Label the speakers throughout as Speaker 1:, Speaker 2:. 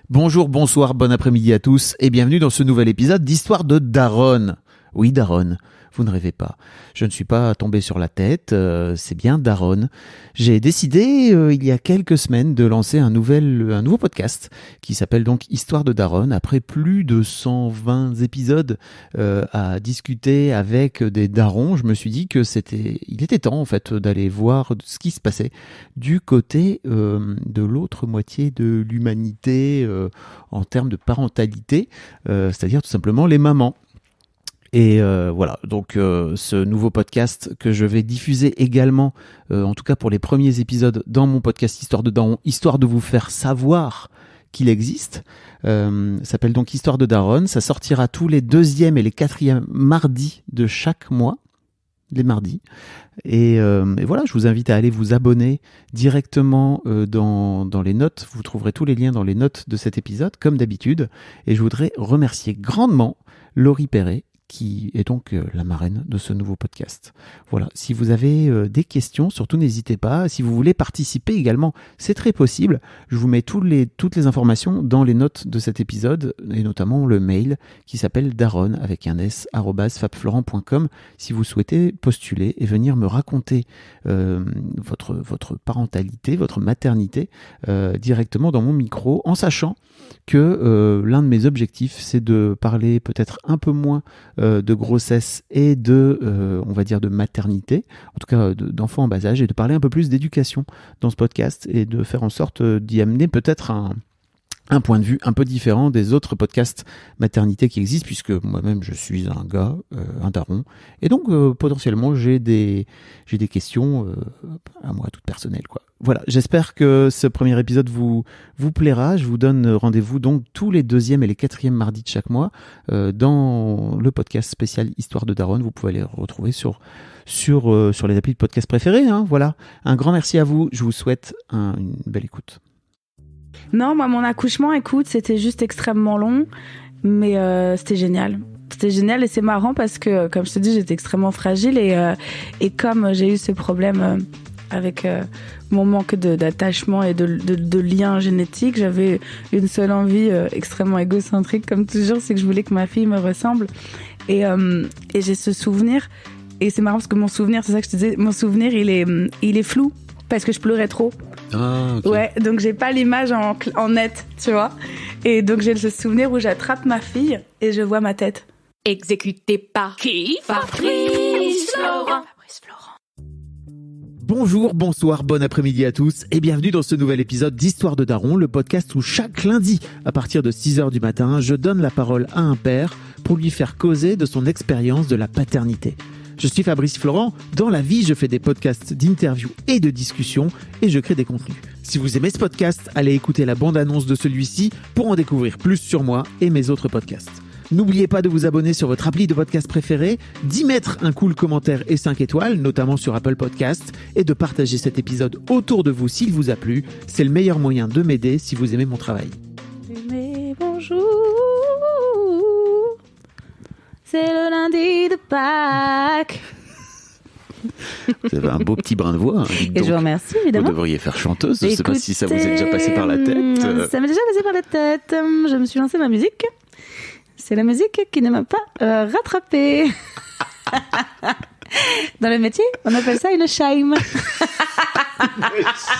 Speaker 1: Bonjour, bonsoir, bon après-midi à tous et bienvenue dans ce nouvel épisode d'Histoire de Daronne. Oui, Daronne, vous ne rêvez pas. Je ne suis pas tombé sur la tête, c'est bien Daronne. J'ai décidé il y a quelques semaines de lancer un nouveau podcast qui s'appelle donc Histoire de Daronne. Après plus de 120 épisodes à discuter avec des darons, je me suis dit que il était temps en fait d'aller voir ce qui se passait du côté de l'autre moitié de l'humanité en termes de parentalité, c'est-à-dire tout simplement les mamans. Et voilà, donc ce nouveau podcast que je vais diffuser également, en tout cas pour les premiers épisodes dans mon podcast Histoire de Daron, histoire de vous faire savoir qu'il existe, s'appelle donc Histoire de Daronne. Ça sortira tous les 2e et les 4e mardis de chaque mois, les mardis. Et voilà, je vous invite à aller vous abonner directement dans les notes. Vous trouverez tous les liens dans les notes de cet épisode, comme d'habitude. Et je voudrais remercier grandement Laurie Perret, qui est donc la marraine de ce nouveau podcast. Voilà, si vous avez des questions, surtout n'hésitez pas. Si vous voulez participer également, c'est très possible. Je vous mets toutes les informations dans les notes de cet épisode, et notamment le mail qui s'appelle daronne avec un s @fabflorent.com si vous souhaitez postuler et venir me raconter votre parentalité, votre maternité directement dans mon micro, en sachant que l'un de mes objectifs, c'est de parler peut-être un peu moins de grossesse et on va dire de maternité, en tout cas d'enfants en bas âge, et de parler un peu plus d'éducation dans ce podcast et de faire en sorte d'y amener peut-être un point de vue un peu différent des autres podcasts maternité qui existent, puisque moi-même je suis un gars, un daron, et donc potentiellement j'ai des questions à moi toutes personnelles, quoi. Voilà, j'espère que ce premier épisode vous plaira. Je vous donne rendez-vous donc tous les 2e et les 4e mardis de chaque mois dans le podcast spécial Histoire de Daronne. Vous pouvez les retrouver sur les applis de podcast préférés, hein. Voilà, un grand merci à vous. Je vous souhaite une belle écoute.
Speaker 2: Non, moi, mon accouchement, écoute, c'était juste extrêmement long, mais c'était génial. C'était génial et c'est marrant parce que, comme je te dis, j'étais extrêmement fragile et comme j'ai eu ce problème avec mon manque d'attachement et de lien génétique, j'avais une seule envie extrêmement égocentrique, comme toujours, c'est que je voulais que ma fille me ressemble. Et j'ai ce souvenir, et c'est marrant parce que mon souvenir, c'est ça que je te disais, mon souvenir, il est flou parce que je pleurais trop.
Speaker 1: Ah, okay.
Speaker 2: Ouais, donc j'ai pas l'image en net, tu vois. Et donc j'ai ce souvenir où j'attrape ma fille et je vois ma tête.
Speaker 3: Exécuté par qui? Fabrice Florent.
Speaker 1: Bonjour, bonsoir, bon après-midi à tous et bienvenue dans ce nouvel épisode d'Histoire de Daron, le podcast où chaque lundi, à partir de 6h du matin, je donne la parole à un père pour lui faire causer de son expérience de la paternité. Je suis Fabrice Florent, dans la vie je fais des podcasts d'interviews et de discussions et je crée des contenus. Si vous aimez ce podcast, allez écouter la bande-annonce de celui-ci pour en découvrir plus sur moi et mes autres podcasts. N'oubliez pas de vous abonner sur votre appli de podcast préféré, d'y mettre un cool commentaire et 5 étoiles, notamment sur Apple Podcasts, et de partager cet épisode autour de vous s'il vous a plu. C'est le meilleur moyen de m'aider si vous aimez mon travail.
Speaker 2: Mais bonjour, c'est le lundi de Pâques.
Speaker 1: Vous avez un beau petit brin de voix. Hein,
Speaker 2: et je vous remercie, évidemment.
Speaker 1: Vous devriez faire chanteuse. Je ne sais pas si ça vous est déjà passé par la tête.
Speaker 2: Ça m'est déjà passé par la tête. Je me suis lancée dans la musique. C'est la musique qui ne m'a pas rattrapée. Dans le métier, on appelle ça une chime.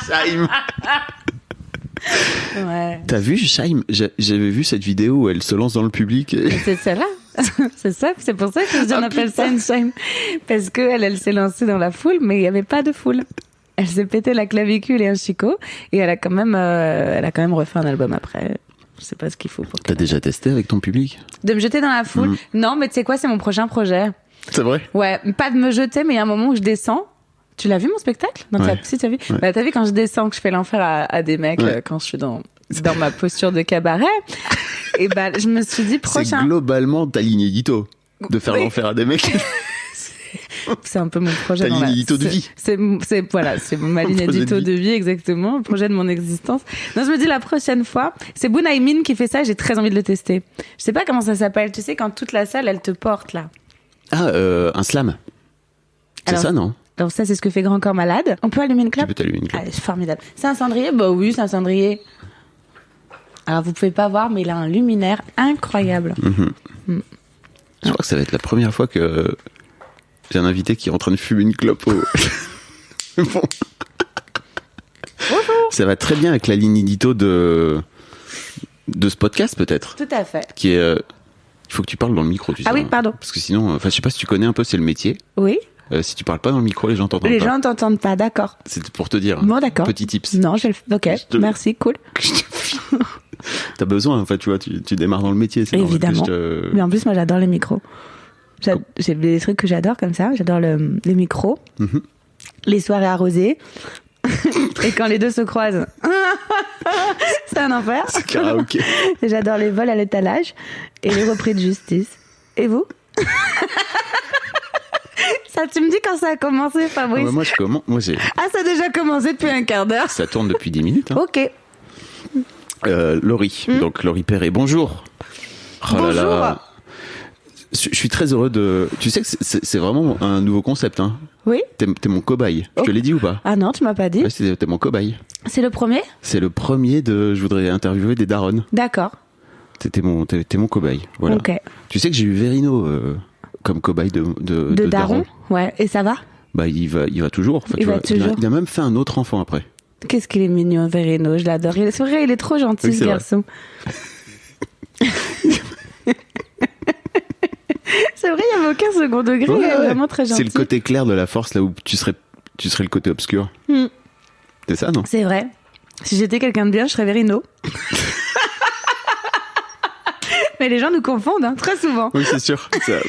Speaker 1: Chime.
Speaker 2: Ouais.
Speaker 1: T'as vu Chime? J'avais vu cette vidéo où elle se lance dans le public.
Speaker 2: C'est celle-là. C'est ça, c'est pour ça que on appelle ça une chime. Parce qu'elle s'est lancée dans la foule, mais il n'y avait pas de foule. Elle s'est pété la clavicule et un chicot, et elle a quand même refait un album après. Je sais pas ce qu'il faut pour.
Speaker 1: T'as déjà testé avec ton public?
Speaker 2: De me jeter dans la foule? Non, mais tu sais quoi, c'est mon prochain projet.
Speaker 1: C'est vrai? Ouais,
Speaker 2: pas de me jeter, mais il y a un moment où je descends. Tu l'as vu mon spectacle? Non, si t'as vu? Ouais. Bah, t'as vu quand je descends, que je fais l'enfer à des mecs, quand je suis dans ma posture de cabaret. Et bah, je me suis dit prochain.
Speaker 1: C'est globalement ta ligne édito. De faire l'enfer à des mecs.
Speaker 2: C'est un peu mon projet.
Speaker 1: Ta ligne édito de vie.
Speaker 2: C'est ma ligne édito de vie, exactement. Le projet de mon existence. Non, je me dis la prochaine fois, c'est Bunaimin qui fait ça, j'ai très envie de le tester. Je sais pas comment ça s'appelle. Tu sais, quand toute la salle, elle te porte, là.
Speaker 1: Ah, un slam. C'est alors, ça, non?
Speaker 2: Alors ça, c'est ce que fait Grand Corps Malade. On peut allumer une clope?
Speaker 1: Tu peux t'allumer une clope.
Speaker 2: Ah, c'est formidable. C'est un cendrier? Bah oui, c'est un cendrier. Alors vous pouvez pas voir, mais il a un luminaire incroyable.
Speaker 1: Je crois que ça va être la première fois que j'ai un invité qui est en train de fumer une clope au... Bon. Ça va très bien avec la ligne édito de ce podcast, peut-être.
Speaker 2: Tout à fait.
Speaker 1: Qui est... Il faut que tu parles dans le micro, tu sais.
Speaker 2: Ah oui, pardon.
Speaker 1: Parce que sinon, je sais pas si tu connais un peu, c'est le métier.
Speaker 2: Oui.
Speaker 1: Si tu parles pas dans le micro, les gens t'entendent pas.
Speaker 2: Les gens t'entendent pas, d'accord.
Speaker 1: C'est pour te dire.
Speaker 2: Bon, d'accord.
Speaker 1: Petit tips.
Speaker 2: Non, ok, merci, cool.
Speaker 1: T'as besoin, enfin, tu vois, tu démarres dans le métier. C'est
Speaker 2: évidemment. Mais en plus, moi, j'adore les micros. J'ai des trucs que j'adore comme ça. J'adore les micros, les soirées arrosées. Et quand les deux se croisent, c'est un enfer.
Speaker 1: C'est karaoké.
Speaker 2: Et j'adore les vols à l'étalage et les repris de justice. Et vous? Ça, tu me dis quand ça a commencé, Fabrice?
Speaker 1: Moi, je commence.
Speaker 2: Ah, ça a déjà commencé depuis un quart d'heure.
Speaker 1: Ça tourne depuis 10 minutes. Hein.
Speaker 2: Ok.
Speaker 1: Laurie, donc Laurie Perret, bonjour. Oh
Speaker 2: Bonjour.
Speaker 1: là là. Je suis très heureux de... Tu sais que c'est vraiment un nouveau concept. Hein.
Speaker 2: Oui.
Speaker 1: T'es mon cobaye. Je te l'ai dit ou pas?
Speaker 2: Ah non, tu m'as pas dit.
Speaker 1: Ouais, t'es mon cobaye.
Speaker 2: C'est le premier?
Speaker 1: C'est le premier de... Je voudrais interviewer des darons.
Speaker 2: D'accord.
Speaker 1: T'es mon cobaye. Voilà.
Speaker 2: Ok.
Speaker 1: Tu sais que j'ai eu Verino comme cobaye de daron.
Speaker 2: Ouais. Et ça va?
Speaker 1: Bah, il va toujours. Enfin,
Speaker 2: Il va toujours.
Speaker 1: Il a même fait un autre enfant après.
Speaker 2: Qu'est-ce qu'il est mignon, Verino. Je l'adore. C'est vrai, il est trop gentil,
Speaker 1: Oui,
Speaker 2: ce
Speaker 1: c'est
Speaker 2: garçon. C'est vrai, il n'y avait aucun second degré.
Speaker 1: Ouais,
Speaker 2: il est vraiment très gentil.
Speaker 1: C'est le côté clair de la force, là où tu serais le côté obscur. C'est ça, non?
Speaker 2: C'est vrai. Si j'étais quelqu'un de bien, je serais Verino. Mais les gens nous confondent, hein, très souvent.
Speaker 1: Oui, c'est sûr.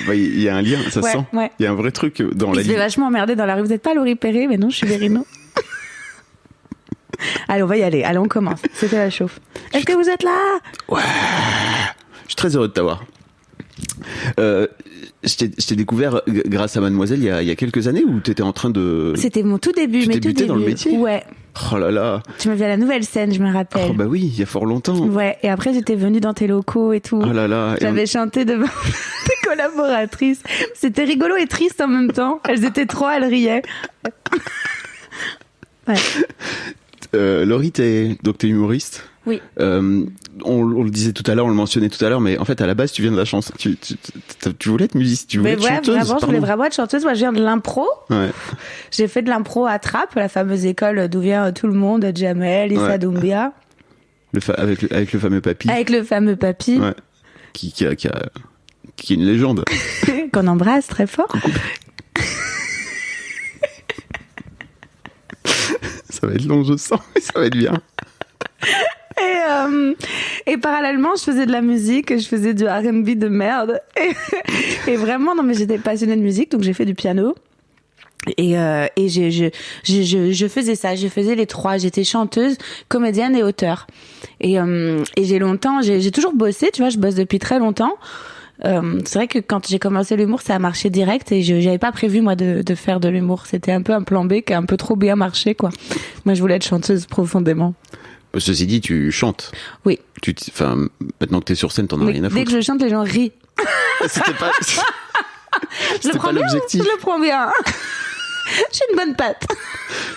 Speaker 1: Il y a un lien, ça se sent.
Speaker 2: Ouais.
Speaker 1: Il y a un vrai truc dans la
Speaker 2: Il se
Speaker 1: vie.
Speaker 2: fait vachement emmerder dans la rue. Vous n'êtes pas Laurie Perret? Mais non, je suis Verino. Allez, on va y aller. Allez, on commence. C'était la chauffe. Est-ce que vous êtes là?
Speaker 1: Ouais. Je suis très heureux de t'avoir. Je t'ai découvert grâce à Mademoiselle il y a quelques années, où t'étais en train de...
Speaker 2: C'était mon tout début.
Speaker 1: Tu
Speaker 2: mes tout
Speaker 1: débutais
Speaker 2: débuts.
Speaker 1: dans le métier?
Speaker 2: Ouais.
Speaker 1: Oh là là.
Speaker 2: Tu m'as vu à la Nouvelle Scène, je me rappelle.
Speaker 1: Oh bah oui, il y a fort longtemps.
Speaker 2: Ouais. Et après, j'étais venue dans tes locaux et tout.
Speaker 1: Oh là là.
Speaker 2: J'avais chanté devant tes collaboratrices. C'était rigolo et triste en même temps. Elles étaient trois, elles riaient. Ouais.
Speaker 1: Laurie, t'es humoriste.
Speaker 2: Oui.
Speaker 1: On le disait tout à l'heure, on le mentionnait tout à l'heure, mais en fait, à la base, tu viens de la chanson. Tu voulais être musicienne, tu voulais être chanteuse.
Speaker 2: Vraiment, je voulais vraiment être chanteuse. Moi, je viens de l'impro.
Speaker 1: Ouais.
Speaker 2: J'ai fait de l'impro à Trappes, la fameuse école d'où vient tout le monde, Jamel, Issa Doumbia.
Speaker 1: Avec le fameux papy.
Speaker 2: Avec le fameux papy.
Speaker 1: Ouais. Qui est une légende.
Speaker 2: Qu'on embrasse très fort.
Speaker 1: Ça va être long, je sens, mais ça va être bien.
Speaker 2: Et parallèlement, je faisais de la musique, je faisais du R&B de merde. Et vraiment, non, mais j'étais passionnée de musique, donc j'ai fait du piano. Et je faisais ça, je faisais les trois. J'étais chanteuse, comédienne et auteure. Et j'ai toujours bossé, tu vois, je bosse depuis très longtemps. C'est vrai que quand j'ai commencé l'humour, ça a marché direct et j'avais pas prévu moi de faire de l'humour. C'était un peu un plan B qui a un peu trop bien marché, quoi. Moi, je voulais être chanteuse profondément.
Speaker 1: Ceci dit, tu chantes.
Speaker 2: Oui.
Speaker 1: Maintenant que t'es sur scène, t'en as rien à foutre.
Speaker 2: Dès que je chante, les gens rient.
Speaker 1: C'était pas l'objectif.
Speaker 2: Je le prends bien. J'ai une bonne patte.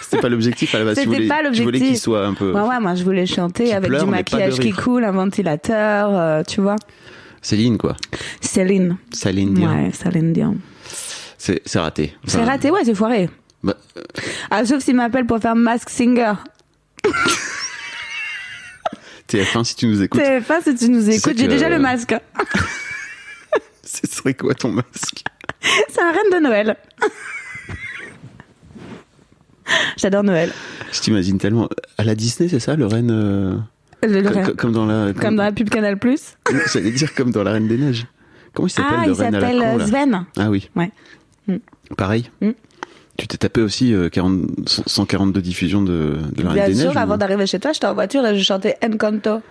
Speaker 1: C'était pas l'objectif à la base.
Speaker 2: C'était pas l'objectif.
Speaker 1: Tu voulais qu'il soit un peu...
Speaker 2: Ouais, moi je voulais chanter avec du maquillage qui coule, un ventilateur, tu vois.
Speaker 1: Céline, quoi.
Speaker 2: Céline Dion. Ouais, Céline Dion.
Speaker 1: C'est raté.
Speaker 2: C'est raté, ouais, c'est foiré.
Speaker 1: Bah,
Speaker 2: sauf s'il m'appelle pour faire Mask Singer.
Speaker 1: TF1, si tu nous écoutes.
Speaker 2: TF1, si tu nous écoutes, j'ai déjà le masque.
Speaker 1: Ce serait quoi ton masque?
Speaker 2: C'est un reine de Noël. J'adore Noël.
Speaker 1: Je t'imagine tellement. À la Disney, c'est ça, le reine comme dans la
Speaker 2: pub Canal+.
Speaker 1: J'allais dire comme dans la Reine des Neiges. Comment il s'appelle le reine à la con, là?
Speaker 2: Il s'appelle Sven.
Speaker 1: Ah oui.
Speaker 2: Ouais.
Speaker 1: Pareil. Tu t'es tapé aussi 142 diffusions de la Reine des Neiges.
Speaker 2: Bien sûr, avant d'arriver chez toi, j'étais en voiture et je chantais Encanto.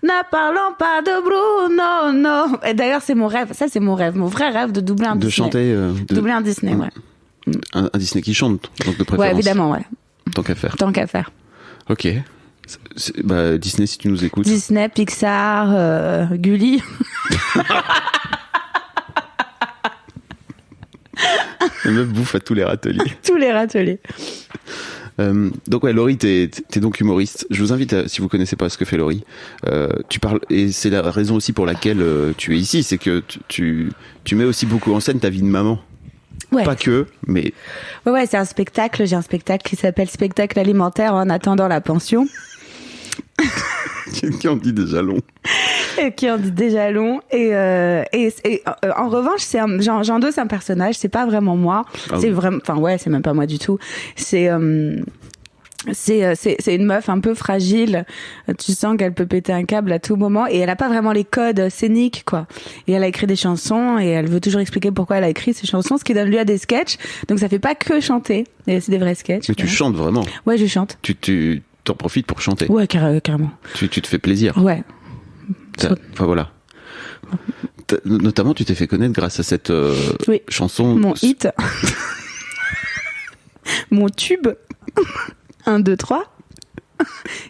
Speaker 2: Ne parlons pas de Bruno, non. Et d'ailleurs, c'est mon rêve. Ça, c'est mon rêve. Mon vrai rêve de doubler un Disney.
Speaker 1: De chanter.
Speaker 2: Doubler un Disney, ouais.
Speaker 1: Un Disney qui chante, donc de préférence.
Speaker 2: Ouais, évidemment, ouais.
Speaker 1: Tant qu'à faire.
Speaker 2: Tant qu'à faire.
Speaker 1: Ok. Disney, si tu nous écoutes.
Speaker 2: Disney, Pixar, Gulli.
Speaker 1: La meuf bouffe à tous les râteliers.
Speaker 2: Tous les râteliers.
Speaker 4: Donc ouais, Laurie, t'es donc humoriste. Je vous invite, si vous connaissez pas ce que fait Laurie, tu parles, et c'est la raison aussi pour laquelle tu es ici, c'est que tu mets aussi beaucoup en scène ta vie de maman.
Speaker 2: Ouais.
Speaker 4: Pas que, mais...
Speaker 2: Ouais, c'est un spectacle. J'ai un spectacle qui s'appelle Spectacle alimentaire en attendant la pension.
Speaker 4: Qui en dit déjà long.
Speaker 2: Qui en dit déjà long. Et en revanche, j'endosse un personnage. C'est pas vraiment moi. C'est vraiment, enfin ouais, c'est même pas moi du tout. C'est une meuf un peu fragile. Tu sens qu'elle peut péter un câble à tout moment et elle a pas vraiment les codes scéniques, quoi. Et elle a écrit des chansons et elle veut toujours expliquer pourquoi elle a écrit ces chansons, ce qui donne lieu à des sketchs. Donc ça fait pas que chanter. C'est des vrais sketchs.
Speaker 4: Mais tu chantes vraiment.
Speaker 2: Ouais, je chante.
Speaker 4: Tu t'en profites pour chanter.
Speaker 2: Ouais, carrément.
Speaker 4: Tu te fais plaisir.
Speaker 2: Ouais.
Speaker 4: Enfin voilà. Notamment, tu t'es fait connaître grâce à cette chanson.
Speaker 2: Mon hit. Mon tube. 1, 2, 3.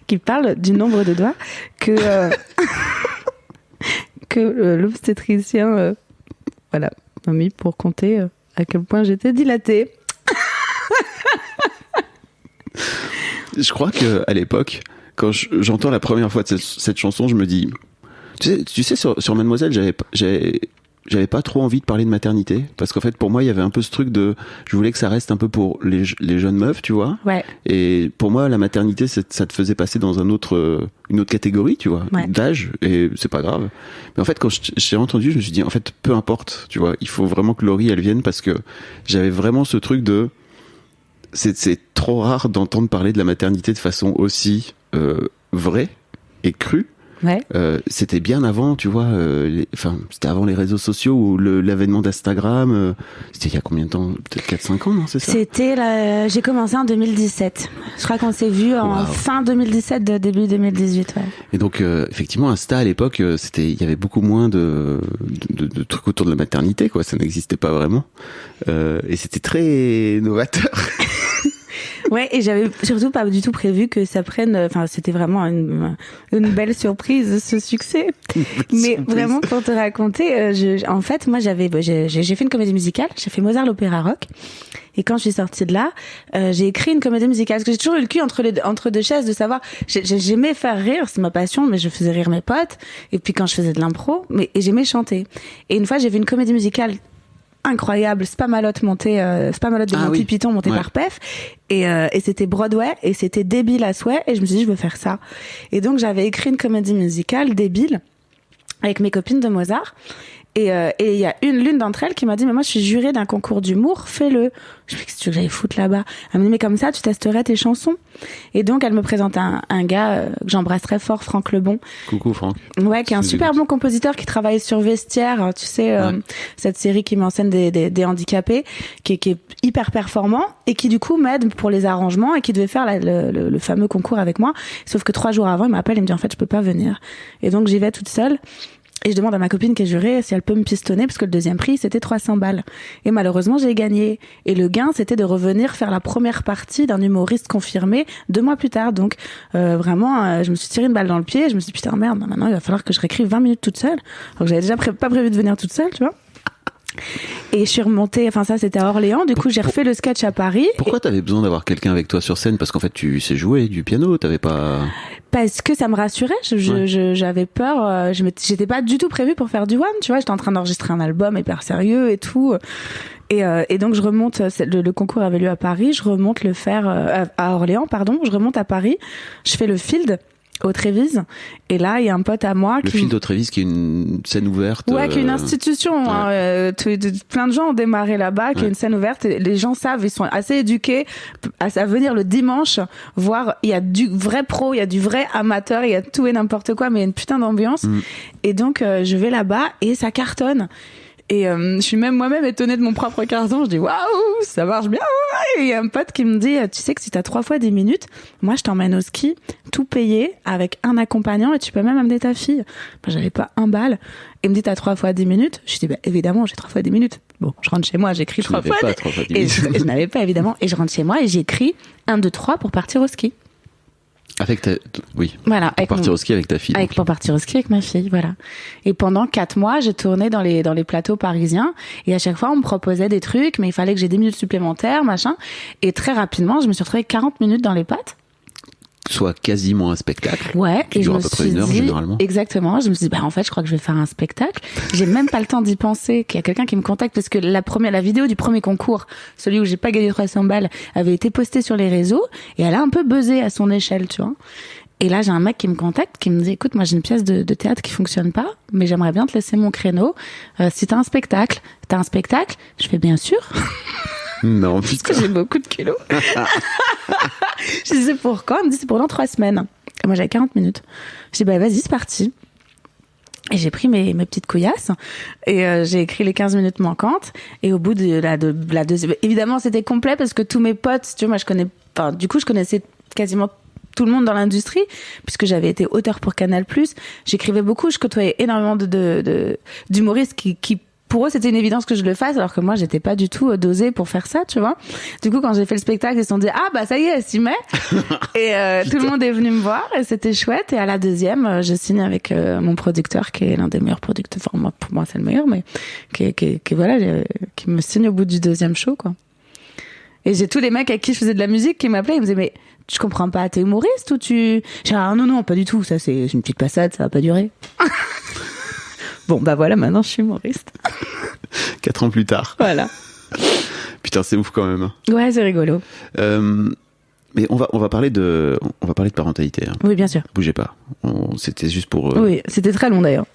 Speaker 2: Qui parle du nombre de doigts que l'obstétricien m'a mis pour compter à quel point j'étais dilatée.
Speaker 4: Je crois que à l'époque, quand j'entends la première fois de cette chanson, je me dis, tu sais sur Mademoiselle, j'avais pas trop envie de parler de maternité, parce qu'en fait pour moi il y avait un peu ce truc de, je voulais que ça reste un peu pour les jeunes meufs, tu vois.
Speaker 2: Ouais.
Speaker 4: Et pour moi la maternité ça te faisait passer dans une autre catégorie, tu vois, d'âge, et c'est pas grave. Mais en fait quand j'ai entendu, je me suis dit en fait peu importe, tu vois, il faut vraiment que Laurie elle vienne, parce que j'avais vraiment ce truc de c'est trop rare d'entendre parler de la maternité de façon aussi vraie et crue.
Speaker 2: Ouais.
Speaker 4: C'était bien avant, tu vois, c'était avant les réseaux sociaux ou l'avènement d'Instagram. C'était il y a combien de temps? Peut-être 4-5 ans, non? C'est ça?
Speaker 2: J'ai commencé en 2017. Je crois qu'on s'est vu en fin 2017, début 2018, ouais.
Speaker 4: Et donc, effectivement, Insta, à l'époque, il y avait beaucoup moins de trucs autour de la maternité, quoi. Ça n'existait pas vraiment. Et c'était très novateur.
Speaker 2: Ouais, et j'avais surtout pas du tout prévu que ça prenne, enfin, c'était vraiment une belle surprise, ce succès. Mais vraiment, pour te raconter, en fait, moi, j'ai fait une comédie musicale, j'ai fait Mozart l'opéra rock. Et quand je suis sortie de là, j'ai écrit une comédie musicale. Parce que j'ai toujours eu le cul entre deux chaises de savoir, j'aimais faire rire, c'est ma passion, mais je faisais rire mes potes. Et puis quand je faisais de l'impro, et j'aimais chanter. Et une fois, j'ai vu une comédie musicale incroyable, Spamalot de Monty Python monté par Pef, et c'était Broadway, et c'était débile à souhait, et je me suis dit je veux faire ça. Et donc j'avais écrit une comédie musicale débile avec mes copines de Mozart, et il y a l'une d'entre elles qui m'a dit mais moi je suis jurée d'un concours d'humour, fais-le. Je me dis qu'est-ce que tu veux que j'aille foutre là-bas? Elle me dit mais comme ça tu testerais tes chansons. Et donc elle me présente un gars que j'embrasse très fort, Franck Lebon.
Speaker 4: Coucou Franck.
Speaker 2: Ouais, qui est un super bon compositeur qui travaille sur Vestiaire, tu sais, cette série qui met en scène des handicapés, qui est hyper performant et qui du coup m'aide pour les arrangements et qui devait faire le fameux concours avec moi. Sauf que 3 jours avant, il m'appelle et me dit en fait je peux pas venir. Et donc j'y vais toute seule. Et je demande à ma copine qui est jurée si elle peut me pistonner, parce que le deuxième prix, c'était 300 balles. Et malheureusement, j'ai gagné. Et le gain, c'était de revenir faire la première partie d'un humoriste confirmé 2 mois plus tard. Donc, vraiment, je me suis tiré une balle dans le pied. Je me suis dit, putain, merde, maintenant, il va falloir que je réécrive 20 minutes toute seule. Donc, j'avais déjà pas prévu de venir toute seule, tu vois. Et je suis remontée, enfin ça c'était à Orléans, du coup j'ai refait le sketch à Paris.
Speaker 4: Pourquoi t'avais besoin d'avoir quelqu'un avec toi sur scène? Parce qu'en fait tu sais jouer du piano, t'avais pas...
Speaker 2: Parce que ça me rassurait, j'avais peur, j'étais pas du tout prévue pour faire du one, tu vois, j'étais en train d'enregistrer un album hyper sérieux et tout. Et donc je remonte, le concours avait lieu à Paris, je remonte le faire à Orléans, pardon, je remonte à Paris, je fais le field au Trévise, et là il y a un pote à moi
Speaker 4: le field au Trévise qui est une scène ouverte,
Speaker 2: qui est une institution, plein de gens ont démarré là-bas, qui est une scène ouverte, et les gens savent, ils sont assez éduqués à venir le dimanche voir, il y a du vrai pro, il y a du vrai amateur, il y a tout et n'importe quoi, mais il y a une putain d'ambiance. Et donc je vais là-bas et ça cartonne. Et je suis même moi-même étonnée de mon propre carton. Je dis waouh, ça marche bien. Et il y a un pote qui me dit tu sais que si t'as 3 fois 10 minutes, moi je t'emmène au ski, tout payé avec un accompagnant, et tu peux même amener ta fille. Ben, j'avais pas un bal. Et il me dit t'as 3 fois 10 minutes. Je dis bah évidemment j'ai 3 fois 10 minutes. Bon, je rentre chez moi, j'écris 3 fois. Et je n'avais pas évidemment. Et je rentre chez moi et j'écris 1, 2, 3 pour partir au ski.
Speaker 4: Oui.
Speaker 2: Voilà.
Speaker 4: Pour partir au ski avec ta fille.
Speaker 2: Pour partir au ski avec ma fille, voilà. Et pendant 4 mois, j'ai tourné dans les plateaux parisiens. Et à chaque fois, on me proposait des trucs, mais il fallait que j'ai 10 minutes supplémentaires, machin. Et très rapidement, je me suis retrouvée 40 minutes dans les pattes.
Speaker 4: Soit quasiment un spectacle.
Speaker 2: Ouais.
Speaker 4: Qui dure à peu près 1 heure, généralement.
Speaker 2: Exactement. Je me suis dit, en fait, je crois que je vais faire un spectacle. J'ai même pas le temps d'y penser qu'il y a quelqu'un qui me contacte parce que la vidéo du premier concours, celui où j'ai pas gagné 300 balles, avait été postée sur les réseaux et elle a un peu buzzé à son échelle, tu vois. Et là, j'ai un mec qui me contacte, qui me dit, écoute, moi, j'ai une pièce de théâtre qui fonctionne pas, mais j'aimerais bien te laisser mon créneau. Si t'as un spectacle, je fais bien sûr.
Speaker 4: Non,
Speaker 2: parce que j'ai beaucoup de kilos. Je dis, c'est pour quand? Il me dit, c'est pour dans 3 semaines. Et moi, j'avais 40 minutes. Je dis, vas-y, c'est parti. Et j'ai pris mes petites couillasses et j'ai écrit les 15 minutes manquantes. Et au bout de la deuxième, évidemment, c'était complet parce que tous mes potes, tu vois, je connaissais quasiment tout le monde dans l'industrie puisque j'avais été auteur pour Canal+. J'écrivais beaucoup, je côtoyais énormément d'humoristes qui pour eux, c'était une évidence que je le fasse, alors que moi, j'étais pas du tout dosée pour faire ça, tu vois. Du coup, quand j'ai fait le spectacle, ils se sont dit, ça y est, elle s'y met. Et tout le monde est venu me voir, et c'était chouette. Et à la deuxième, je signe avec mon producteur, qui est l'un des meilleurs producteurs. Enfin, pour moi, c'est le meilleur, mais qui me signe au bout du 2e show, quoi. Et j'ai tous les mecs avec qui je faisais de la musique qui m'appelaient, ils me disaient, mais tu comprends pas, t'es humoriste ou tu... J'ai dit, non, pas du tout, ça c'est une petite passade, ça va pas durer. Bon, voilà, maintenant je suis humoriste.
Speaker 4: 4 ans plus tard.
Speaker 2: Voilà.
Speaker 4: Putain, c'est ouf quand même.
Speaker 2: Ouais, c'est rigolo.
Speaker 4: Mais on va parler de parentalité. Hein.
Speaker 2: Oui, bien sûr.
Speaker 4: Bougez pas. C'était juste pour.
Speaker 2: Oui, c'était très long d'ailleurs.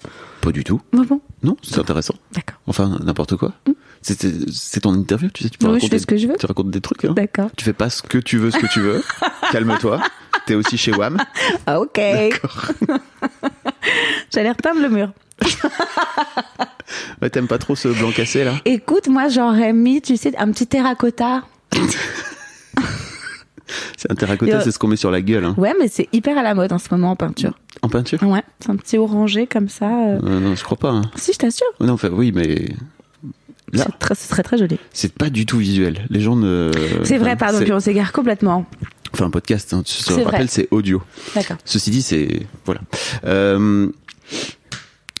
Speaker 4: Pas du tout.
Speaker 2: Bon.
Speaker 4: Non, c'est intéressant.
Speaker 2: D'accord.
Speaker 4: Enfin, n'importe quoi. C'est ton interview, tu sais, tu peux
Speaker 2: raconter. Je fais ce que je veux.
Speaker 4: Tu racontes des trucs. Hein.
Speaker 2: D'accord.
Speaker 4: Tu fais pas ce que tu veux. Calme-toi. T'es aussi chez WAM.
Speaker 2: Ah, ok.
Speaker 4: D'accord.
Speaker 2: J'allais repeindre le mur.
Speaker 4: Ouais, t'aimes pas trop ce blanc cassé là?
Speaker 2: Écoute, moi j'aurais mis, tu sais, un petit terracotta.
Speaker 4: C'est un terracotta, c'est ce qu'on met sur la gueule. Hein.
Speaker 2: Ouais, mais c'est hyper à la mode en ce moment en peinture.
Speaker 4: En peinture?
Speaker 2: Ouais, c'est un petit orangé comme ça.
Speaker 4: Non, je crois pas. Hein.
Speaker 2: Si, je t'assure.
Speaker 4: Non, enfin, oui, mais. Là,
Speaker 2: c'est très très joli.
Speaker 4: C'est pas du tout visuel. Les gens ne.
Speaker 2: C'est vrai, pardon, puis on s'égare complètement.
Speaker 4: Enfin, un podcast, hein, je te rappelle, c'est audio.
Speaker 2: D'accord.
Speaker 4: Ceci dit, c'est. Voilà.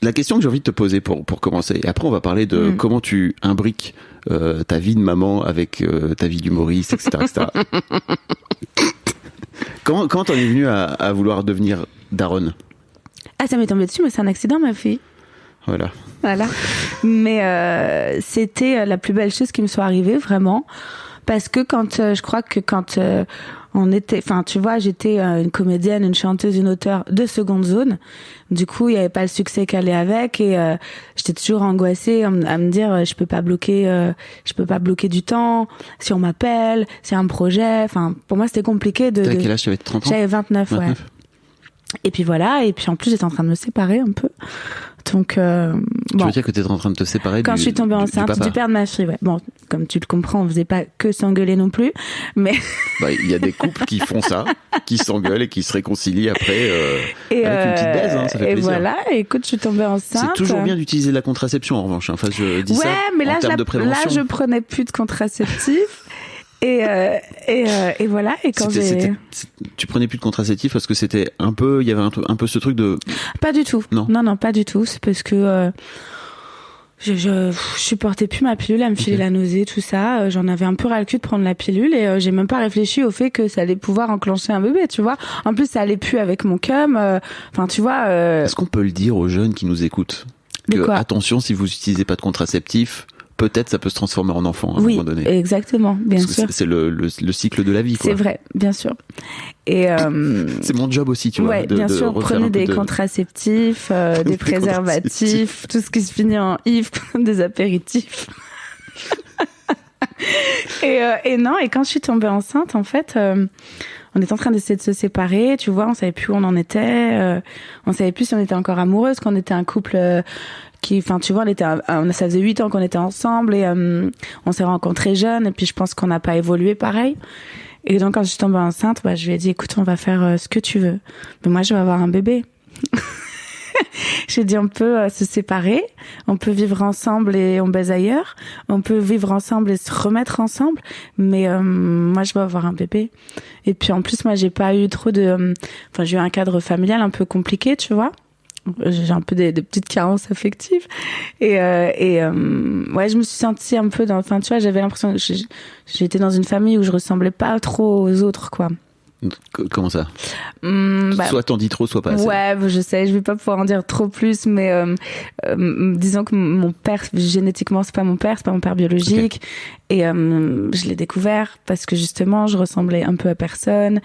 Speaker 4: La question que j'ai envie de te poser pour commencer, et après on va parler de comment tu imbriques ta vie de maman avec ta vie d'humoriste, etc. Comment t'en es venue à vouloir devenir daronne?
Speaker 2: Ah, ça m'est tombé dessus, mais c'est un accident, ma fille.
Speaker 4: Voilà.
Speaker 2: Mais c'était la plus belle chose qui me soit arrivée, vraiment. Parce que je crois que quand on était, enfin, tu vois, j'étais une comédienne, une chanteuse, une auteure de seconde zone. Du coup, il y avait pas le succès qu'elle est avec et j'étais toujours angoissée à me dire je peux pas bloquer du temps si on m'appelle, c'est un projet. Enfin, pour moi, c'était compliqué de.
Speaker 4: T'avais quel âge? T'avais 30 ans?
Speaker 2: J'avais 29, ouais. Et puis voilà, et puis en plus, j'étais en train de me séparer un peu. Donc,
Speaker 4: tu veux dire que t'étais en train de te séparer
Speaker 2: quand je suis tombée enceinte du père de ma fille, ouais. Bon, comme tu le comprends, on faisait pas que s'engueuler non plus, mais.
Speaker 4: Il y a des couples qui font ça, qui s'engueulent et qui se réconcilient après avec une petite baise, hein, ça fait plaisir.
Speaker 2: Et voilà, écoute, je suis tombée enceinte.
Speaker 4: C'est toujours bien d'utiliser de la contraception en revanche. Enfin, je dis ça
Speaker 2: mais là,
Speaker 4: en termes de prévention.
Speaker 2: Là, je prenais plus de contraceptif. Et voilà, et quand
Speaker 4: tu prenais plus de contraceptif parce que c'était un peu, il y avait un peu ce truc de.
Speaker 2: Pas du tout. Non, pas du tout. C'est parce que je supportais plus ma pilule, elle me filait la nausée, tout ça. J'en avais un peu ras le cul de prendre la pilule et j'ai même pas réfléchi au fait que ça allait pouvoir enclencher un bébé, tu vois. En plus, ça allait plus avec mon cum. Enfin, tu vois.
Speaker 4: Est-ce qu'on peut le dire aux jeunes qui nous écoutent que attention, si vous utilisez pas de contraceptif, peut-être ça peut se transformer en enfant à un moment donné.
Speaker 2: Exactement, bien sûr.
Speaker 4: C'est le cycle de la vie, quoi.
Speaker 2: C'est vrai, bien sûr. Et
Speaker 4: c'est mon job aussi, tu vois.
Speaker 2: Ouais, bien sûr. Prenez des contraceptifs, des préservatifs, tout ce qui se finit en if, des apéritifs. et non, et quand je suis tombée enceinte, en fait, on était en train d'essayer de se séparer, tu vois, on savait plus où on en était, on savait plus si on était encore amoureuse, qu'on était un couple enfin, tu vois, ça faisait 8 ans qu'on était ensemble et on s'est rencontrés jeunes et puis je pense qu'on n'a pas évolué pareil. Et donc quand je suis tombée enceinte, je lui ai dit écoute, on va faire ce que tu veux, mais moi je vais avoir un bébé. J'ai dit on peut se séparer, on peut vivre ensemble et on baise ailleurs, on peut vivre ensemble et se remettre ensemble, mais moi je veux avoir un bébé. Et puis en plus moi j'ai pas eu trop de, enfin j'ai eu un cadre familial un peu compliqué, tu vois. J'ai un peu des petites carences affectives ouais, je me suis sentie un peu enfin tu vois, j'avais l'impression que j'étais dans une famille où je ressemblais pas trop aux autres, quoi.
Speaker 4: Comment ça? Soit t'en dis trop, soit pas assez.
Speaker 2: Ouais, je sais, je vais pas pouvoir en dire trop plus, mais disons que mon père, génétiquement, c'est pas mon père biologique. Okay. Et je l'ai découvert parce que justement, je ressemblais un peu à personne.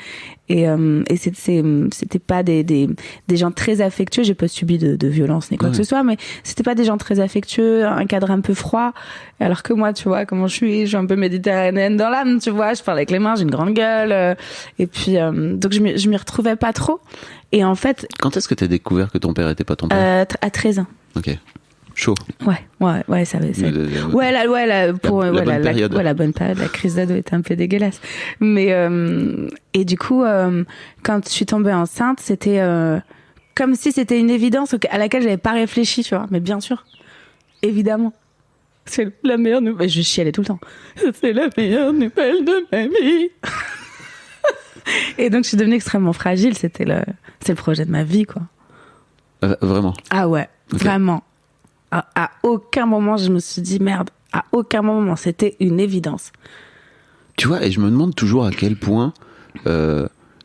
Speaker 2: Et c'était pas des gens très affectueux. J'ai pas subi de violence ni quoi que ce soit, mais c'était pas des gens très affectueux, un cadre un peu froid. Alors que moi, tu vois, comment je suis un peu méditerranéenne dans l'âme, tu vois, je parle avec les mains, j'ai une grande gueule. Et puis, donc je m'y retrouvais pas trop. Et en fait.
Speaker 4: Quand est-ce que t'as découvert que ton père était pas ton père?
Speaker 2: À 13 ans.
Speaker 4: Ok. Chaud.
Speaker 2: Ouais, ça. La bonne période, la crise d'ado était un peu dégueulasse. Mais et du coup, quand je suis tombée enceinte, c'était comme si c'était une évidence à laquelle j'avais pas réfléchi, tu vois. Mais bien sûr, évidemment, c'est la meilleure nouvelle. Je chialais tout le temps. C'est la meilleure nouvelle de ma vie. Et donc, je suis devenue extrêmement fragile. C'est le projet de ma vie, quoi.
Speaker 4: Vraiment.
Speaker 2: Ah ouais, okay. Vraiment. À aucun moment, je me suis dit, merde, à aucun moment, c'était une évidence.
Speaker 4: Tu vois, et je me demande toujours à quel point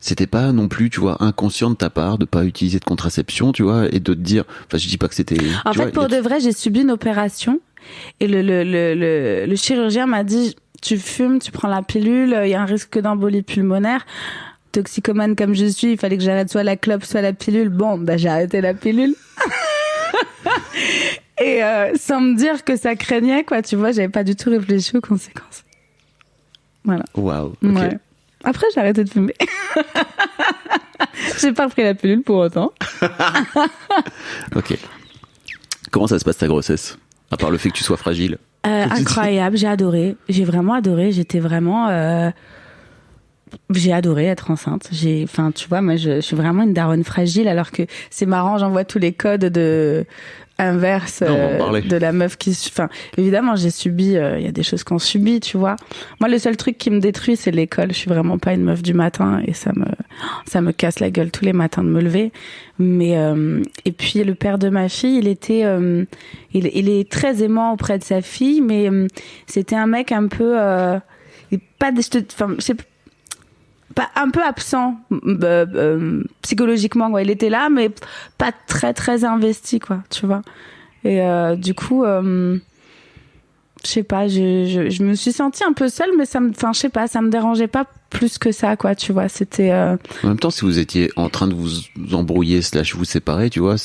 Speaker 4: c'était pas non plus, tu vois, inconscient de ta part de pas utiliser de contraception, tu vois, et de te dire, enfin, je dis pas que c'était...
Speaker 2: En fait, pour de vrai, j'ai subi une opération et le chirurgien m'a dit, tu fumes, tu prends la pilule, il y a un risque d'embolie pulmonaire. Toxicomane comme je suis, il fallait que j'arrête soit la clope, soit la pilule. Bon, bah j'ai arrêté la pilule. Et sans me dire que ça craignait, quoi, tu vois, j'avais pas du tout réfléchi aux conséquences. Voilà.
Speaker 4: Waouh. Ok.
Speaker 2: Ouais. Après, j'ai arrêté de fumer. J'ai pas repris la pilule pour autant.
Speaker 4: Ok. Comment ça se passe ta grossesse? À part le fait que tu sois fragile.
Speaker 2: Incroyable, j'ai adoré. J'ai vraiment adoré. J'étais vraiment... J'ai adoré être enceinte. Enfin, tu vois, moi, je suis vraiment une daronne fragile, alors que c'est marrant, j'envoie tous les codes inverse de la meuf qui, enfin, évidemment, j'ai subi, il y a des choses qu'on subit, tu vois. Moi, le seul truc qui me détruit, c'est l'école. Je suis vraiment pas une meuf du matin et ça me casse la gueule tous les matins de me lever. Mais, et puis, le père de ma fille, il est très aimant auprès de sa fille, mais c'était un mec un peu, pas un peu absent psychologiquement, quoi. Il était là, mais pas très très investi, quoi, tu vois. Et du coup, je sais pas, je me suis sentie un peu seule, mais je sais pas, ça me dérangeait pas plus que ça, quoi, tu vois. C'était.
Speaker 4: En même temps, si vous étiez en train de vous embrouiller / vous séparer, tu vois,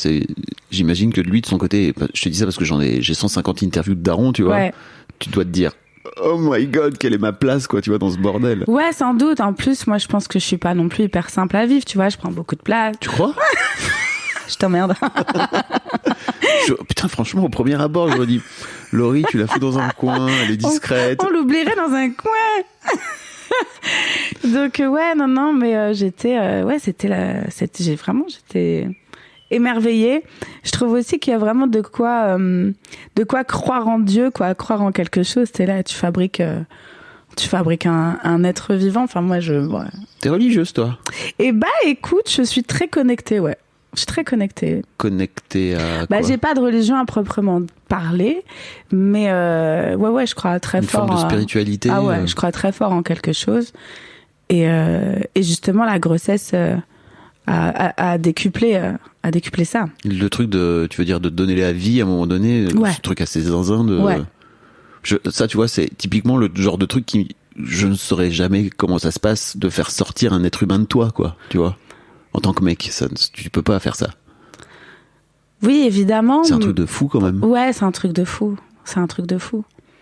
Speaker 4: j'imagine que lui de son côté, je te dis ça parce que j'ai 150 interviews de daron, tu vois. Ouais. Tu dois te dire. Oh my god, quelle est ma place, quoi, tu vois, dans ce bordel.
Speaker 2: Ouais, sans doute. En plus, moi, je pense que je suis pas non plus hyper simple à vivre, tu vois, je prends beaucoup de place.
Speaker 4: Tu crois?
Speaker 2: Je t'emmerde.
Speaker 4: Putain, franchement, au premier abord, j'aurais dit, Laurie, tu la fous dans un coin, elle est discrète.
Speaker 2: On l'oublierait dans un coin. Donc, ouais, non, mais j'étais émerveillée. Je trouve aussi qu'il y a vraiment de quoi croire en Dieu, quoi, croire en quelque chose. T'es là, tu fabriques un être vivant. Enfin, moi, ouais.
Speaker 4: T'es religieuse, toi?
Speaker 2: Eh bah, écoute, je suis très connectée, ouais. Je suis très connectée.
Speaker 4: Connectée à quoi?
Speaker 2: J'ai pas de religion à proprement parler, mais ouais, je crois très fort.
Speaker 4: Une forme de spiritualité.
Speaker 2: Ah ouais, je crois très fort en quelque chose. Et justement, la grossesse a décuplé ça.
Speaker 4: Le truc tu veux dire de donner la vie à un moment donné,
Speaker 2: ouais.
Speaker 4: Ce truc assez zinzin de. Ouais. Ça, tu vois, c'est typiquement le genre de truc je ne saurais jamais comment ça se passe de faire sortir un être humain de toi, quoi. Tu vois, en tant que mec, tu peux pas faire ça.
Speaker 2: Oui, évidemment.
Speaker 4: C'est un truc de fou quand même.
Speaker 2: Ouais, c'est un truc de fou.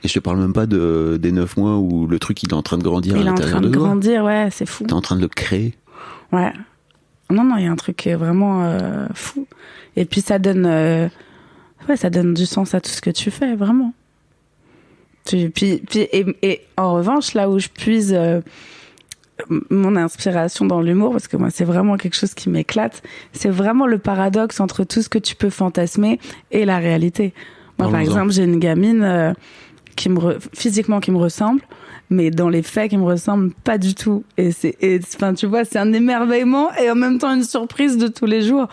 Speaker 4: Et je te parle même pas des 9 mois où le truc il est en train de grandir à l'intérieur de toi.
Speaker 2: Il est en train de grandir, ouais, c'est fou.
Speaker 4: T'es en train de le créer.
Speaker 2: Ouais. Non, il y a un truc vraiment fou. Et puis ça donne du sens à tout ce que tu fais, vraiment. Et en revanche, là où je puise mon inspiration dans l'humour, parce que moi, c'est vraiment quelque chose qui m'éclate. C'est vraiment le paradoxe entre tout ce que tu peux fantasmer et la réalité. Moi, par exemple, j'ai une gamine physiquement qui me ressemble, mais dans les faits qui me ressemble pas du tout. Enfin, tu vois, c'est un émerveillement et en même temps une surprise de tous les jours.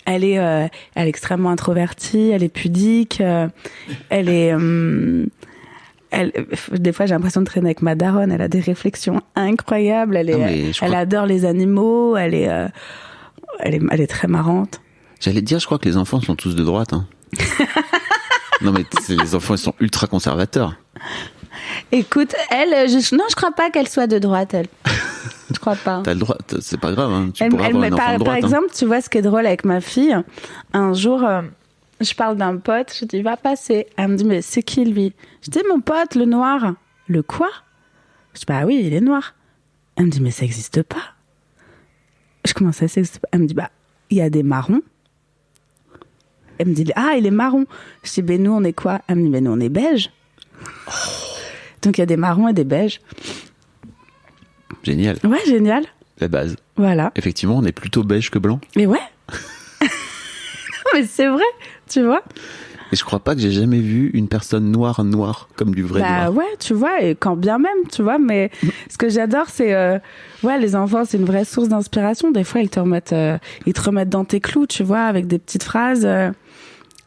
Speaker 2: Elle est extrêmement introvertie, elle est pudique, des fois j'ai l'impression de traîner avec ma daronne. Elle a des réflexions incroyables. Elle adore les animaux. Elle est très marrante.
Speaker 4: J'allais te dire, je crois que les enfants sont tous de droite. Hein. Non mais les enfants ils sont ultra conservateurs.
Speaker 2: Écoute, je crois pas qu'elle soit de droite, elle. Je crois pas.
Speaker 4: T'as le droit, c'est pas grave. Hein. Tu pourras avoir un enfant de droite.
Speaker 2: Par exemple, tu vois ce qui est drôle avec ma fille. Un jour, je parle d'un pote, je dis va passer. Elle me dit mais c'est qui lui? Je dis mon pote, le noir. Le quoi? Je dis bah oui, il est noir. Elle me dit mais ça existe pas. Je commence à s'existe pas. Elle me dit bah il y a des marrons. Elle me dit ah il est marron. Je dis ben nous on est quoi? Elle me dit ben nous on est beige. Donc il y a des marrons et des beiges.
Speaker 4: Génial.
Speaker 2: Ouais, génial.
Speaker 4: La base.
Speaker 2: Voilà.
Speaker 4: Effectivement, on est plutôt beige que blanc.
Speaker 2: Mais ouais. Mais c'est vrai, tu vois.
Speaker 4: Et je crois pas que j'ai jamais vu une personne noire comme du vrai noir.
Speaker 2: Bah ouais, tu vois, et quand bien même, tu vois. Mais ce que j'adore, c'est les enfants, c'est une vraie source d'inspiration. Des fois, ils te remettent dans tes clous, tu vois, avec des petites phrases.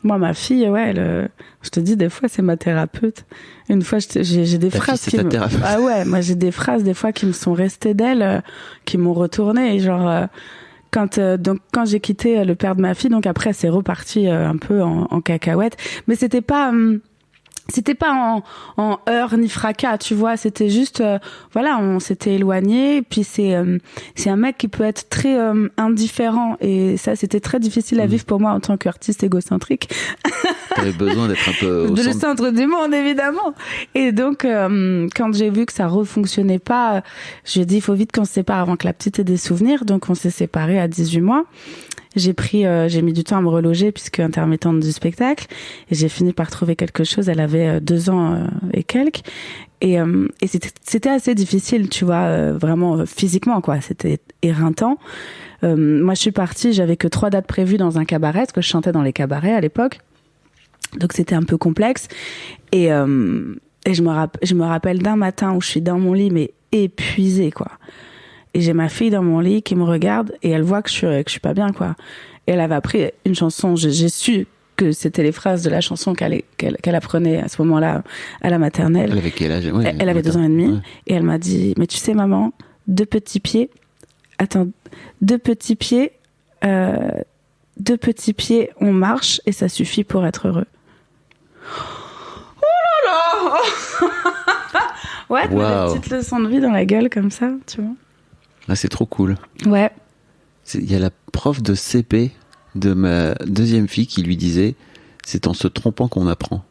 Speaker 2: Moi, ma fille, je te dis, des fois, c'est ma thérapeute. Une fois, j'ai des phrases
Speaker 4: qui me...
Speaker 2: Ah ouais, moi, j'ai des phrases, des fois, qui me sont restées d'elle, qui m'ont retourné. Et genre, quand j'ai quitté le père de ma fille, donc après, c'est reparti un peu en cacahuète. Mais c'était pas en heurts ni fracas, tu vois, c'était juste on s'était éloigné, puis c'est un mec qui peut être très indifférent et ça c'était très difficile à vivre pour moi en tant qu'artiste égocentrique.
Speaker 4: T'avais besoin d'être un peu
Speaker 2: le centre du monde évidemment. Et donc quand j'ai vu que ça refonctionnait pas, j'ai dit il faut vite qu'on se sépare avant que la petite ait des souvenirs, donc on s'est séparés à 18 mois. J'ai mis du temps à me reloger puisque intermittente du spectacle et j'ai fini par trouver quelque chose. Elle avait 2 ans et quelques et c'était assez difficile, tu vois, vraiment physiquement quoi. C'était éreintant. Moi je suis partie, j'avais que 3 dates prévues dans un cabaret parce que je chantais dans les cabarets à l'époque, donc c'était un peu complexe et je me rappelle d'un matin où je suis dans mon lit mais épuisée quoi. Et j'ai ma fille dans mon lit qui me regarde et elle voit que je suis pas bien quoi. Et elle avait appris une chanson, j'ai su que c'était les phrases de la chanson qu'elle apprenait à ce moment-là à la maternelle.
Speaker 4: Elle avait quel âge?
Speaker 2: Elle avait 2 ans et demi. Ouais. Et elle m'a dit mais tu sais maman, 2 petits pieds, on marche et ça suffit pour être heureux. Oh là là. Ouais, wow. Une petite leçon de vie dans la gueule comme ça, tu vois.
Speaker 4: Ah, c'est trop cool.
Speaker 2: Ouais.
Speaker 4: Il y a la prof de CP de ma deuxième fille qui lui disait « C'est en se trompant qu'on apprend ».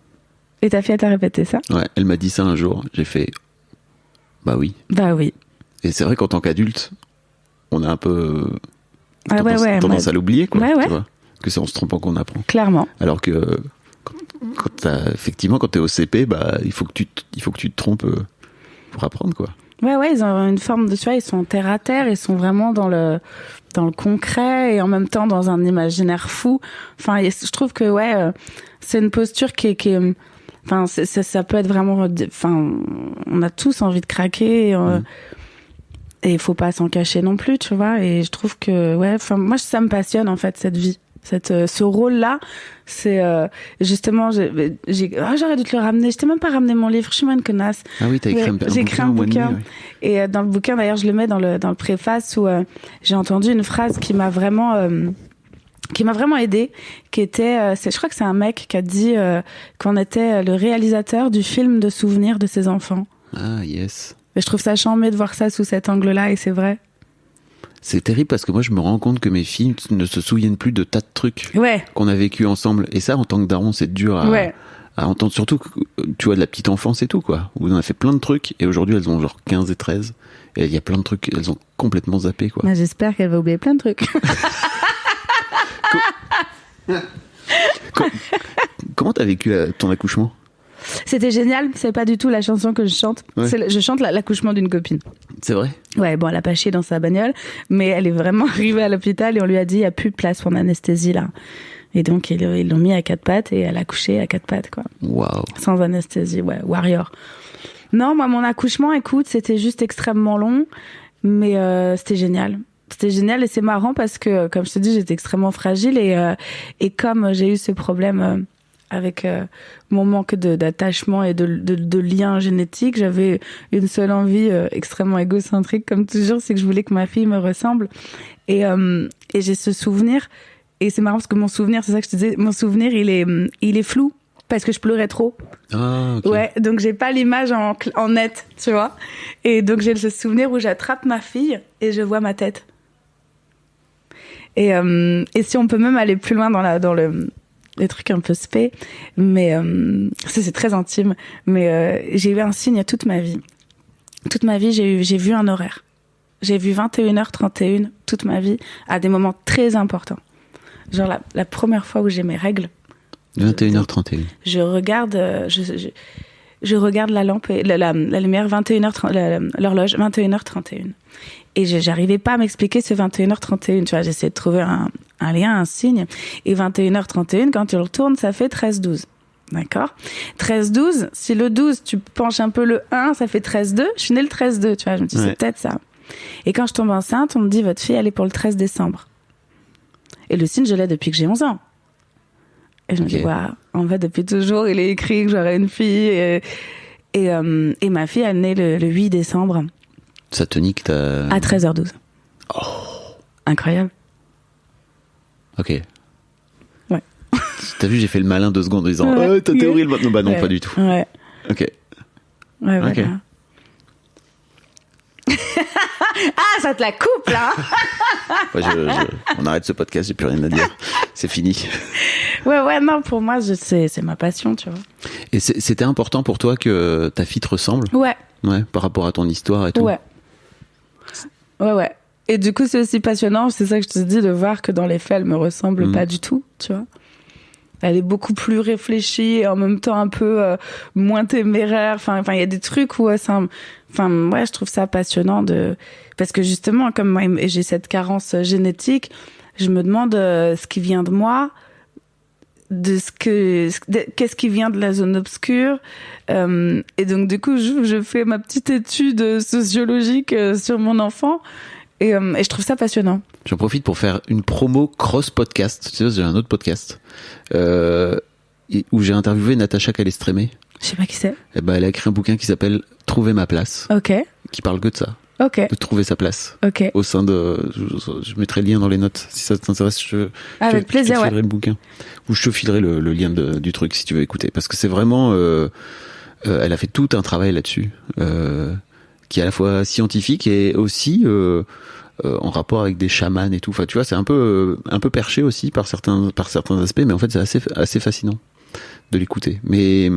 Speaker 2: Et ta fille, elle t'a répété ça? Ouais,
Speaker 4: elle m'a dit ça un jour. J'ai fait « Bah oui ».
Speaker 2: Bah oui.
Speaker 4: Et c'est vrai qu'en tant qu'adulte, on a un peu tendance à l'oublier, quoi.
Speaker 2: Ouais, ouais.
Speaker 4: Tu vois, que c'est en se trompant qu'on apprend.
Speaker 2: Clairement.
Speaker 4: Alors que quand t'es au CP, bah, il faut que tu te trompes pour apprendre, quoi.
Speaker 2: Ouais, ils ont une forme de, tu vois, ils sont terre à terre, ils sont vraiment dans le concret et en même temps dans un imaginaire fou. Enfin, je trouve que c'est une posture qui est enfin, ça peut être vraiment, enfin, on a tous envie de craquer et il faut pas s'en cacher non plus, tu vois. Et je trouve que enfin, moi ça me passionne en fait cette vie. Ce rôle-là, c'est justement, j'aurais dû te le ramener. Je t'ai même pas ramené mon livre. Je suis moins une connasse.
Speaker 4: Ah oui, t'as écrit
Speaker 2: j'ai écrit un bouquin. Et dans le bouquin, d'ailleurs, je le mets dans le préface où j'ai entendu une phrase qui m'a vraiment aidée, qui était, je crois que c'est un mec qui a dit qu'on était le réalisateur du film de souvenirs de ses enfants.
Speaker 4: Ah yes.
Speaker 2: Et je trouve ça charmé de voir ça sous cet angle-là, et c'est vrai.
Speaker 4: C'est terrible parce que moi je me rends compte que mes filles ne se souviennent plus de tas de trucs qu'on a vécu ensemble. Et ça, en tant que daron, c'est dur à entendre. Surtout, tu vois, de la petite enfance et tout, quoi. Où on a fait plein de trucs et aujourd'hui elles ont genre 15 et 13. Et il y a plein de trucs, elles ont complètement zappé, quoi.
Speaker 2: Bah, j'espère qu'elle va oublier plein de trucs.
Speaker 4: Comment t'as vécu ton accouchement?
Speaker 2: C'était génial, c'est pas du tout la chanson que je chante. Ouais. Je chante l'accouchement d'une copine.
Speaker 4: C'est vrai?
Speaker 2: Ouais, bon, elle a pas chié dans sa bagnole, mais elle est vraiment arrivée à l'hôpital et on lui a dit, il n'y a plus de place pour l'anesthésie, là. Et donc, ils l'ont mis à 4 pattes et elle a couché à 4 pattes, quoi.
Speaker 4: Waouh.
Speaker 2: Sans anesthésie, ouais, warrior. Non, moi, mon accouchement, écoute, c'était juste extrêmement long, mais c'était génial. C'était génial et c'est marrant parce que, comme je te dis, j'étais extrêmement fragile et comme j'ai eu ce problème avec mon manque d'attachement et de lien génétique, j'avais une seule envie extrêmement égocentrique, comme toujours, c'est que je voulais que ma fille me ressemble. Et j'ai ce souvenir, et c'est marrant parce que mon souvenir, c'est ça que je te disais, mon souvenir, il est flou. Parce que je pleurais trop.
Speaker 4: Ah, ok.
Speaker 2: Ouais, donc j'ai pas l'image en net, tu vois. Et donc j'ai ce souvenir où j'attrape ma fille et je vois ma tête. Et si on peut même aller plus loin dans les trucs un peu spé, mais ça c'est très intime, mais j'ai eu un signe toute ma vie. Toute ma vie, j'ai vu un horaire. J'ai vu 21h31 toute ma vie à des moments très importants. Genre la première fois où j'ai mes règles.
Speaker 4: 21h31.
Speaker 2: Je regarde, je regarde la lampe, la lumière, 21h30, l'horloge, 21h31. Et j'arrivais pas à m'expliquer ce 21h31. Tu vois, j'essayais de trouver un lien, un signe. Et 21h31, quand tu le retournes, ça fait 13-12. D'accord? 13-12, si le 12, tu penches un peu le 1, ça fait 13-2. Je suis née le 13-2, tu vois. Je me dis, c'est peut-être ça. Et quand je tombe enceinte, on me dit, votre fille, elle est pour le 13 décembre. Et le signe, je l'ai depuis que j'ai 11 ans. Et je me dis, waouh, en fait, depuis toujours, il est écrit que j'aurai une fille. Et ma fille, elle naît le 8 décembre.
Speaker 4: Ça te nique ta...
Speaker 2: À 13h12.
Speaker 4: Oh.
Speaker 2: Incroyable.
Speaker 4: Ok.
Speaker 2: Ouais.
Speaker 4: T'as vu, j'ai fait le malin 2 secondes en disant, ta théorie, non, bah non, pas du tout.
Speaker 2: Ouais.
Speaker 4: Ok.
Speaker 2: Ouais, voilà.
Speaker 4: Ok.
Speaker 2: Ah, ça te la coupe, là!
Speaker 4: Ouais, on arrête ce podcast, j'ai plus rien à dire. C'est fini.
Speaker 2: Ouais, non, pour moi, c'est ma passion, tu vois.
Speaker 4: Et c'était important pour toi que ta fille te ressemble?
Speaker 2: Ouais.
Speaker 4: Ouais, par rapport à ton histoire et tout?
Speaker 2: Ouais. Ouais. Et du coup, c'est aussi passionnant, c'est ça que je te dis, de voir que dans les faits, elle me ressemble pas du tout, tu vois. Elle est beaucoup plus réfléchie et en même temps un peu moins téméraire. Enfin, il y a des trucs où je trouve ça passionnant parce que justement, comme moi, j'ai cette carence génétique, je me demande ce qui vient de moi, qu'est-ce qui vient de la zone obscure. Et donc, du coup, je fais ma petite étude sociologique sur mon enfant. Et je trouve ça passionnant.
Speaker 4: J'en profite pour faire une promo cross-podcast. Tu sais, j'ai un autre podcast où j'ai interviewé Natacha Calestrémé.
Speaker 2: Je sais pas qui c'est.
Speaker 4: Et elle a écrit un bouquin qui s'appelle Trouver ma place.
Speaker 2: Ok.
Speaker 4: Qui parle que de ça.
Speaker 2: Ok.
Speaker 4: De trouver sa place.
Speaker 2: Ok.
Speaker 4: Au sein de... Je mettrai le lien dans les notes. Si ça t'intéresse,
Speaker 2: avec plaisir,
Speaker 4: je te filerai le bouquin. Ou je te filerai le lien du truc si tu veux écouter. Parce que c'est vraiment... elle a fait tout un travail là-dessus. Qui est à la fois scientifique et aussi en rapport avec des chamans et tout. Enfin, tu vois, c'est un peu perché aussi par certains aspects, mais en fait, c'est assez fascinant de l'écouter. Mais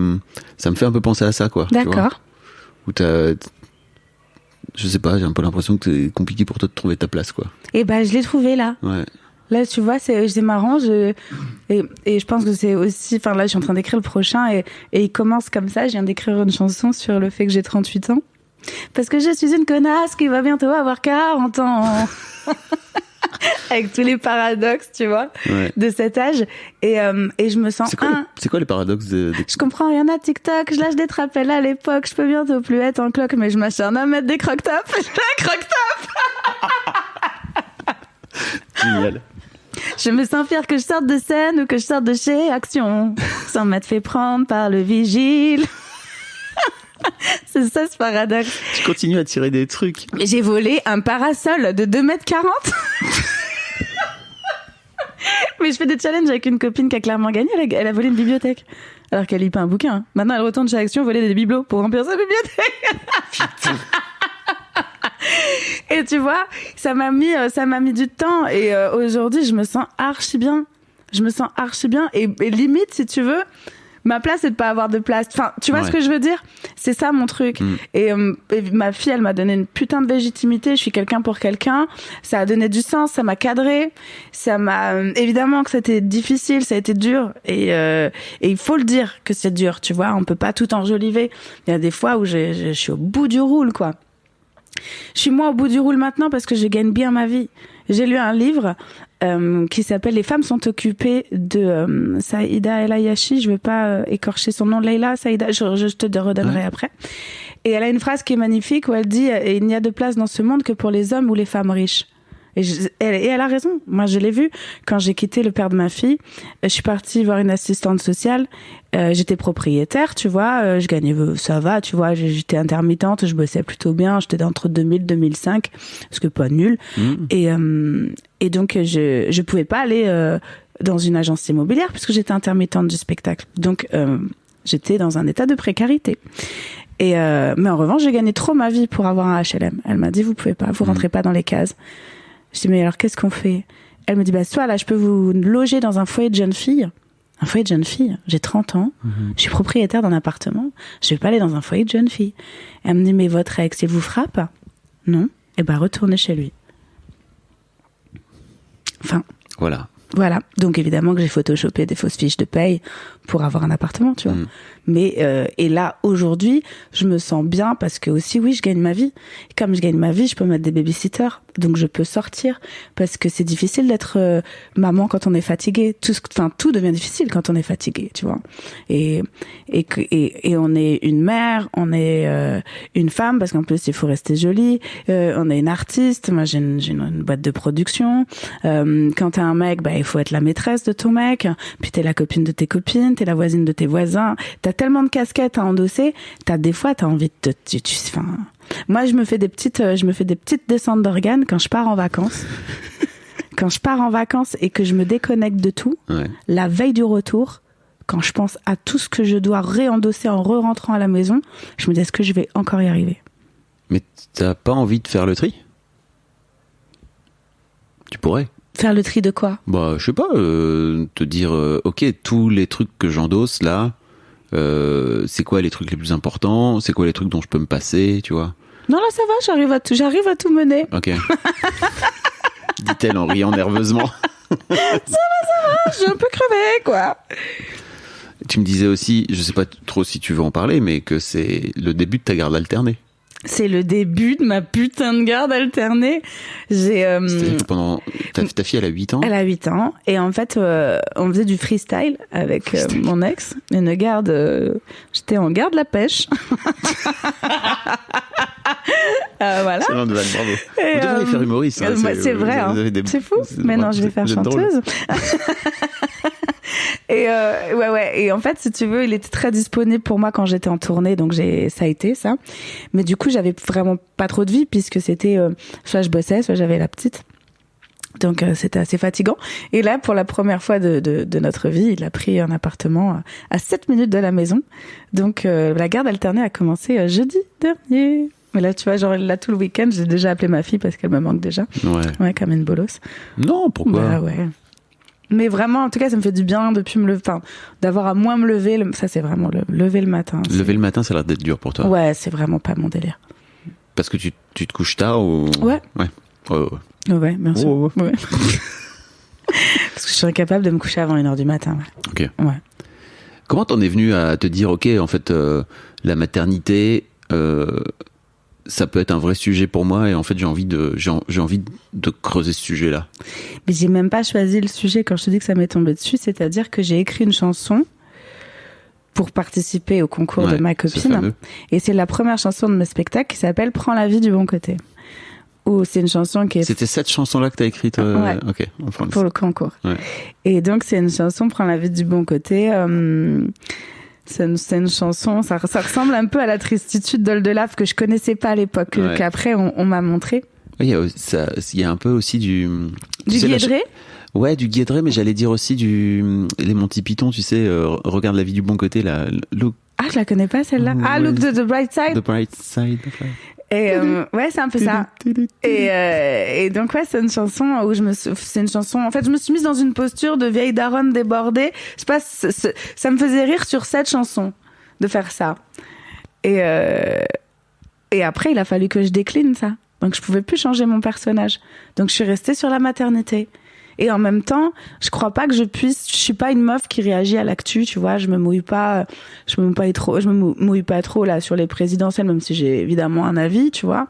Speaker 4: ça me fait un peu penser à ça, quoi.
Speaker 2: D'accord.
Speaker 4: Où je sais pas, j'ai un peu l'impression que c'est compliqué pour toi de trouver ta place, quoi.
Speaker 2: Et je l'ai trouvé là.
Speaker 4: Ouais.
Speaker 2: Là, tu vois, c'est marrant. Et je pense que c'est aussi... Enfin, là, je suis en train d'écrire le prochain et il commence comme ça. Je viens d'écrire une chanson sur le fait que j'ai 38 ans. Parce que je suis une connasse qui va bientôt avoir 40 ans. Avec tous les paradoxes, tu vois, de cet âge. Et je me sens...
Speaker 4: C'est quoi les paradoxes
Speaker 2: Je comprends rien à TikTok, je lâche des trapelles à l'époque, je peux bientôt plus être en cloque, mais je m'acharne à mettre des croque-tops. Je fais un croque-top.
Speaker 4: Génial.
Speaker 2: Je me sens fière que je sorte de scène ou que je sorte de chez Action, sans m'être fait prendre par le vigile. C'est ça, ce paradoxe.
Speaker 4: Tu continues à tirer des trucs.
Speaker 2: J'ai volé un parasol de 2,40 m. Mais je fais des challenges avec une copine qui a clairement gagné. Elle a volé une bibliothèque. Alors qu'elle lit pas un bouquin. Maintenant, elle retourne chez Action voler des bibelots pour remplir sa bibliothèque.
Speaker 4: Putain.
Speaker 2: Et tu vois, ça m'a mis du temps. Et aujourd'hui, je me sens archi bien. Et limite, si tu veux... Ma place, c'est de pas avoir de place. Enfin, tu vois ce que je veux dire? C'est ça, mon truc. Et ma fille, elle m'a donné une putain de légitimité. Je suis quelqu'un pour quelqu'un. Ça a donné du sens, ça m'a cadré. Ça m'a... évidemment que c'était difficile, ça a été dur. Et il faut le dire que c'est dur, tu vois. On peut pas tout enjoliver. Il y a des fois où je suis au bout du roule, quoi. Je suis moins au bout du roule maintenant parce que je gagne bien ma vie. J'ai lu un livre qui s'appelle Les femmes sont occupées de Saïda El Ayachi. Je veux pas écorcher son nom, Leila Saïda. Je te redonnerai après. Et elle a une phrase qui est magnifique où elle dit « Il n'y a de place dans ce monde que pour les hommes ou les femmes riches ». Et elle a raison. Moi, je l'ai vu quand j'ai quitté le père de ma fille. Je suis partie voir une assistante sociale. J'étais propriétaire, tu vois. Je gagnais, ça va, tu vois. J'étais intermittente, je bossais plutôt bien. J'étais entre 2000 et 2005, ce que pas nul. Et donc, je pouvais pas aller dans une agence immobilière puisque j'étais intermittente du spectacle. Donc, j'étais dans un état de précarité. Mais en revanche, j'ai gagné trop ma vie pour avoir un HLM. Elle m'a dit, vous pouvez pas, vous rentrez pas dans les cases. Je dis, mais alors qu'est-ce qu'on fait? Elle me dit, soit là, je peux vous loger dans un foyer de jeunes filles. Un foyer de jeunes filles. J'ai 30 ans. Je suis propriétaire d'un appartement. Je vais pas aller dans un foyer de jeunes filles. Elle me dit, mais votre ex, il vous frappe? Non. Eh ben, retournez chez lui. Enfin. Voilà. Donc, évidemment que j'ai photoshopé des fausses fiches de paye pour avoir un appartement, tu vois. Mais, et là, aujourd'hui, je me sens bien parce que aussi, oui, je gagne ma vie. Et comme je gagne ma vie, je peux mettre des babysitters. Donc, je peux sortir parce que c'est difficile d'être maman quand on est fatigué. Tout devient difficile quand on est fatigué, tu vois. Et on est une mère, on est une femme parce qu'en plus, il faut rester jolie. On est une artiste. Moi, j'ai une boîte de production. Quand t'es un mec, il faut être la maîtresse de ton mec. Puis t'es la copine de tes copines, t'es la voisine de tes voisins. T'as tellement de casquettes à endosser. Des fois, t'as envie de moi, je me fais des petites descentes d'organes quand je pars en vacances. Quand je pars en vacances et que je me déconnecte de tout, la veille du retour, quand je pense à tout ce que je dois réendosser en re-rentrant à la maison, je me dis, est-ce que je vais encore y arriver?
Speaker 4: Mais t'as pas envie de faire le tri? Tu pourrais.
Speaker 2: Faire le tri de quoi?
Speaker 4: Je sais pas, te dire, ok, tous les trucs que j'endosse là, c'est quoi les trucs les plus importants? C'est quoi les trucs dont je peux me passer, tu vois?
Speaker 2: Non, là, ça va, j'arrive à tout mener.
Speaker 4: Ok. Dit-elle en riant nerveusement.
Speaker 2: Ça va, j'ai un peu crevé, quoi.
Speaker 4: Tu me disais aussi, je sais pas trop si tu veux en parler, mais que c'est le début de ta garde alternée.
Speaker 2: C'est le début de ma putain de garde alternée.
Speaker 4: C'est-à-dire pendant ta fille, elle a 8 ans.
Speaker 2: Elle a 8 ans. Et en fait, on faisait du freestyle avec mon ex. Une garde, j'étais en garde la pêche. Voilà.
Speaker 4: C'est bravo. Vous devriez faire humoriste. Hein,
Speaker 2: c'est vrai, hein. C'est fou. Mais non, je vais faire chanteuse. Et ouais. Et en fait, si tu veux, il était très disponible pour moi quand j'étais en tournée, donc ça a été ça. Mais du coup, j'avais vraiment pas trop de vie puisque c'était soit je bossais, soit j'avais la petite. Donc c'était assez fatigant. Et là, pour la première fois de notre vie, il a pris un appartement à 7 minutes de la maison. Donc la garde alternée a commencé jeudi dernier. Mais là, tu vois, genre là tout le week-end, j'ai déjà appelé ma fille parce qu'elle me manque déjà. Ouais, comme une bolosse.
Speaker 4: Non, pourquoi?
Speaker 2: Ouais. Mais vraiment, en tout cas, ça me fait du bien depuis d'avoir à moins me lever. Ça, c'est vraiment lever le matin.
Speaker 4: Lever le matin, ça a l'air d'être dur pour toi.
Speaker 2: Ouais, c'est vraiment pas mon délire.
Speaker 4: Parce que tu te couches tard ou...
Speaker 2: Ouais.
Speaker 4: Ouais,
Speaker 2: bien sûr. Ouais. Parce que je suis incapable de me coucher avant 1h du matin.
Speaker 4: Ok.
Speaker 2: Ouais.
Speaker 4: Comment t'en es venu à te dire, ok, en fait, la maternité, ça peut être un vrai sujet pour moi et en fait j'ai envie de creuser ce sujet-là.
Speaker 2: Mais j'ai même pas choisi le sujet quand je te dis que ça m'est tombé dessus, c'est-à-dire que j'ai écrit une chanson pour participer au concours de ma copine et c'est la première chanson de mes spectacles qui s'appelle Prends la vie du bon côté. Où c'est une chanson qui est...
Speaker 4: C'était cette chanson-là que t'as écrite
Speaker 2: Ok, pour le concours. Ouais. Et donc c'est une chanson Prends la vie du bon côté. C'est une chanson, ça ressemble un peu à la tristitude d'Oldelaf que je connaissais pas à l'époque, qu'après on m'a montré.
Speaker 4: Il y a un peu aussi du
Speaker 2: Guédré.
Speaker 4: Ouais, du Guédré, mais j'allais dire aussi les Monty Python, tu sais, regarde la vie du bon côté, là. Look.
Speaker 2: Ah, je la connais pas celle-là. Look the bright side.
Speaker 4: The bright side of life.
Speaker 2: Et ouais, c'est un peu ça. Et donc ouais, c'est une chanson où je me suis mise dans une posture de vieille daronne débordée. Je sais pas, ça me faisait rire sur cette chanson de faire ça. Et après, il a fallu que je décline ça. Donc je pouvais plus changer mon personnage. Donc je suis restée sur la maternité. Et en même temps, je suis pas une meuf qui réagit à l'actu, tu vois, je me mouille pas trop là sur les présidentielles, même si j'ai évidemment un avis, tu vois.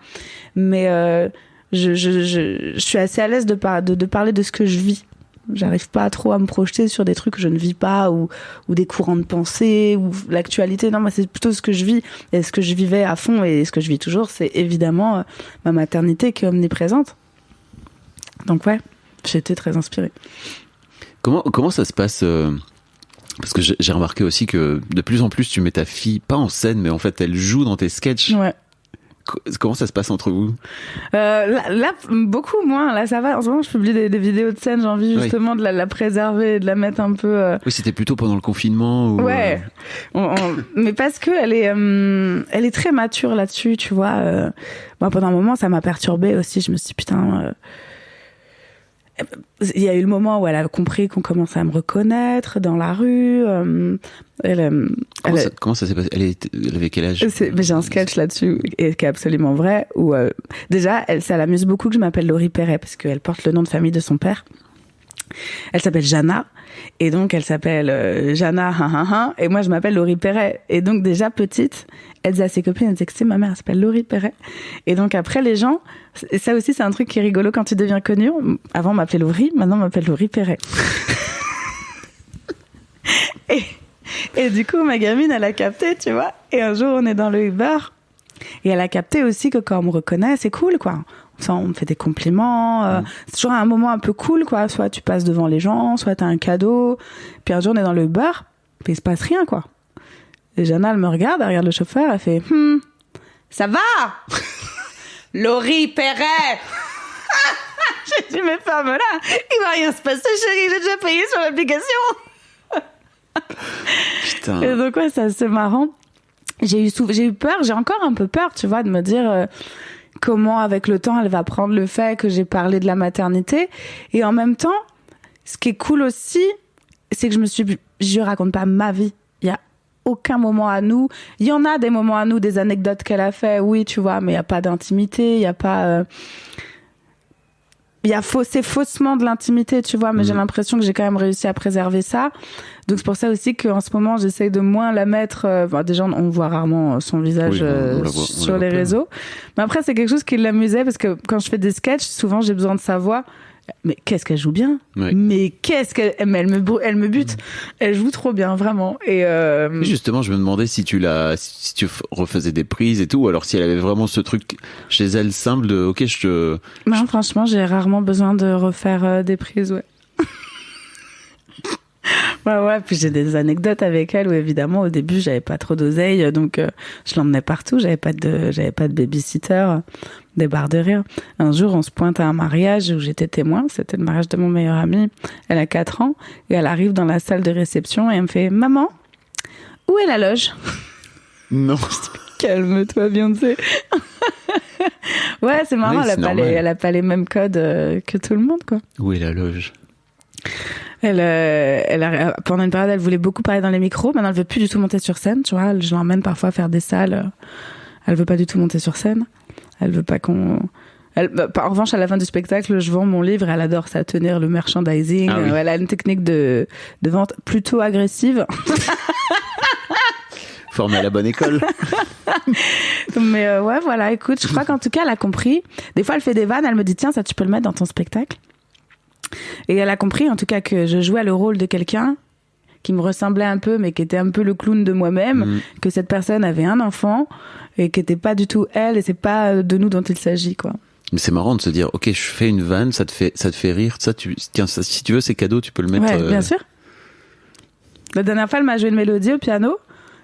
Speaker 2: Mais je suis assez à l'aise de parler de ce que je vis. J'arrive pas trop à me projeter sur des trucs que je ne vis pas ou des courants de pensée ou l'actualité. Non, moi c'est plutôt ce que je vis et ce que je vivais à fond et ce que je vis toujours, c'est évidemment ma maternité qui est omniprésente. Donc ouais, j'ai été très inspirée.
Speaker 4: Comment ça se passe parce que j'ai remarqué aussi que de plus en plus tu mets ta fille pas en scène, mais en fait elle joue dans tes sketchs.
Speaker 2: Ouais.
Speaker 4: Comment ça se passe entre vous?
Speaker 2: Là, beaucoup moins. Là, ça va. En ce moment, je publie des vidéos de scène. J'ai envie justement de la préserver, de la mettre un peu.
Speaker 4: Oui, c'était plutôt pendant le confinement. Ou...
Speaker 2: Ouais. Mais parce que elle est très mature là-dessus, tu vois. Moi, pendant un moment, ça m'a perturbée aussi. Je me suis dit, putain. Il y a eu le moment où elle a compris qu'on commençait à me reconnaître dans la rue.
Speaker 4: Comment ça s'est passé? Elle avait quel âge?
Speaker 2: J'ai un sketch là-dessus et qui est absolument vrai. Où déjà, ça l'amuse beaucoup que je m'appelle Laurie Perret parce qu'elle porte le nom de famille de son père. Elle s'appelle Jana et donc elle s'appelle Jana et moi je m'appelle Laurie Perret et donc déjà petite elle disait à ses copines, elle disait que c'est ma mère, elle s'appelle Laurie Perret et donc après les gens, et ça aussi c'est un truc qui est rigolo quand tu deviens connu, avant on m'appelait Laurie, maintenant on m'appelle Laurie Perret. et du coup ma gamine elle a capté, tu vois, et un jour on est dans le Uber et elle a capté aussi que quand on me reconnaît c'est cool quoi. On me fait des compliments, c'est toujours un moment un peu cool quoi, soit tu passes devant les gens, soit t'as un cadeau, puis un jour on est dans le bar, puis il se passe rien quoi. Et Jana elle me regarde, elle regarde le chauffeur, elle fait ça va Laurie Perret. J'ai dit mais ferme-la, il va rien se passer chérie, j'ai déjà payé sur l'application.
Speaker 4: Putain.
Speaker 2: Et donc ouais, c'est marrant. J'ai eu peur, j'ai encore un peu peur, tu vois, de me dire comment avec le temps elle va prendre le fait que j'ai parlé de la maternité. Et en même temps, ce qui est cool aussi, c'est que je raconte pas ma vie. Il y a aucun moment à nous. Il y en a des moments à nous, des anecdotes qu'elle a fait, oui, tu vois, mais il y a pas d'intimité, il y a pas... c'est faussement de l'intimité, tu vois, mais j'ai l'impression que j'ai quand même réussi à préserver ça. Donc c'est pour ça aussi qu'en ce moment, j'essaye de moins la mettre... déjà, on voit rarement son visage sur les réseaux. Mais après, c'est quelque chose qui l'amusait parce que quand je fais des sketchs, souvent, j'ai besoin de sa voix. Mais qu'est-ce qu'elle joue bien.
Speaker 4: Ouais.
Speaker 2: Mais elle me bute. Elle joue trop bien, vraiment. Et
Speaker 4: justement, je me demandais si tu refaisais des prises et tout, ou alors si elle avait vraiment ce truc chez elle simple de ok,
Speaker 2: Non, franchement, j'ai rarement besoin de refaire des prises, ouais. Ouais, puis j'ai des anecdotes avec elle où évidemment au début j'avais pas trop d'oseille, donc je l'emmenais partout, j'avais pas de babysitter, des barres de rire. Un jour on se pointe à un mariage où j'étais témoin, c'était le mariage de mon meilleur ami, elle a 4 ans, et elle arrive dans la salle de réception et elle me fait « Maman, où est la loge ?»
Speaker 4: Non.
Speaker 2: Calme-toi Beyoncé. Ouais, c'est marrant,
Speaker 4: oui,
Speaker 2: elle a pas les mêmes codes que tout le monde, quoi.
Speaker 4: Où est la loge?
Speaker 2: Pendant une période, elle voulait beaucoup parler dans les micros. Maintenant, elle veut plus du tout monter sur scène, tu vois. Je l'emmène parfois faire des salles. Elle veut pas du tout monter sur scène. Elle veut pas qu'on... en revanche, à la fin du spectacle, je vends mon livre. Elle adore ça, tenir le merchandising.
Speaker 4: Ah oui.
Speaker 2: Elle a une technique de vente plutôt agressive.
Speaker 4: Formée à la bonne école.
Speaker 2: Mais ouais, voilà, écoute, je crois qu'en tout cas, elle a compris. Des fois, elle fait des vannes. Elle me dit, tiens, ça, tu peux le mettre dans ton spectacle. Et elle a compris, en tout cas, que je jouais le rôle de quelqu'un qui me ressemblait un peu, mais qui était un peu le clown de moi-même, que cette personne avait un enfant et qui n'était pas du tout elle, et c'est pas de nous dont il s'agit, quoi.
Speaker 4: Mais c'est marrant de se dire, ok, je fais une vanne, ça te fait rire, tiens, si tu veux, c'est cadeau, tu peux le mettre.
Speaker 2: Ouais, bien sûr. La dernière fois, elle m'a joué une mélodie au piano,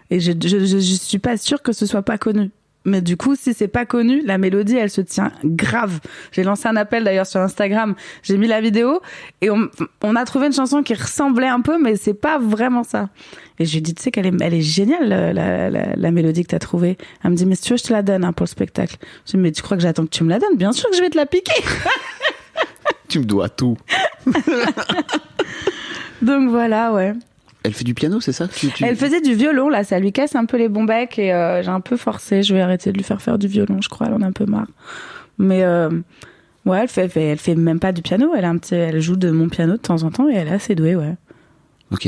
Speaker 2: et je suis pas sûre que ce soit pas connu. Mais du coup, si c'est pas connu, la mélodie, elle se tient grave. J'ai lancé un appel d'ailleurs sur Instagram. J'ai mis la vidéo et on a trouvé une chanson qui ressemblait un peu, mais c'est pas vraiment ça. Et je lui ai dit, tu sais qu'elle est géniale, la mélodie que t'as trouvée. Elle me dit, mais si tu veux, je te la donne pour le spectacle. Je lui ai dit, mais tu crois que j'attends que tu me la donnes? Bien sûr que je vais te la piquer.
Speaker 4: Tu me dois tout.
Speaker 2: Donc voilà, ouais.
Speaker 4: Elle fait du piano, c'est ça?
Speaker 2: Elle faisait du violon, là, ça lui casse un peu les bons becs et j'ai un peu forcé. Je vais arrêter de lui faire du violon, je crois, elle en a un peu marre. Mais Ouais, elle fait même pas du piano. Elle joue de mon piano de temps en temps et elle est assez douée, ouais.
Speaker 4: Ok.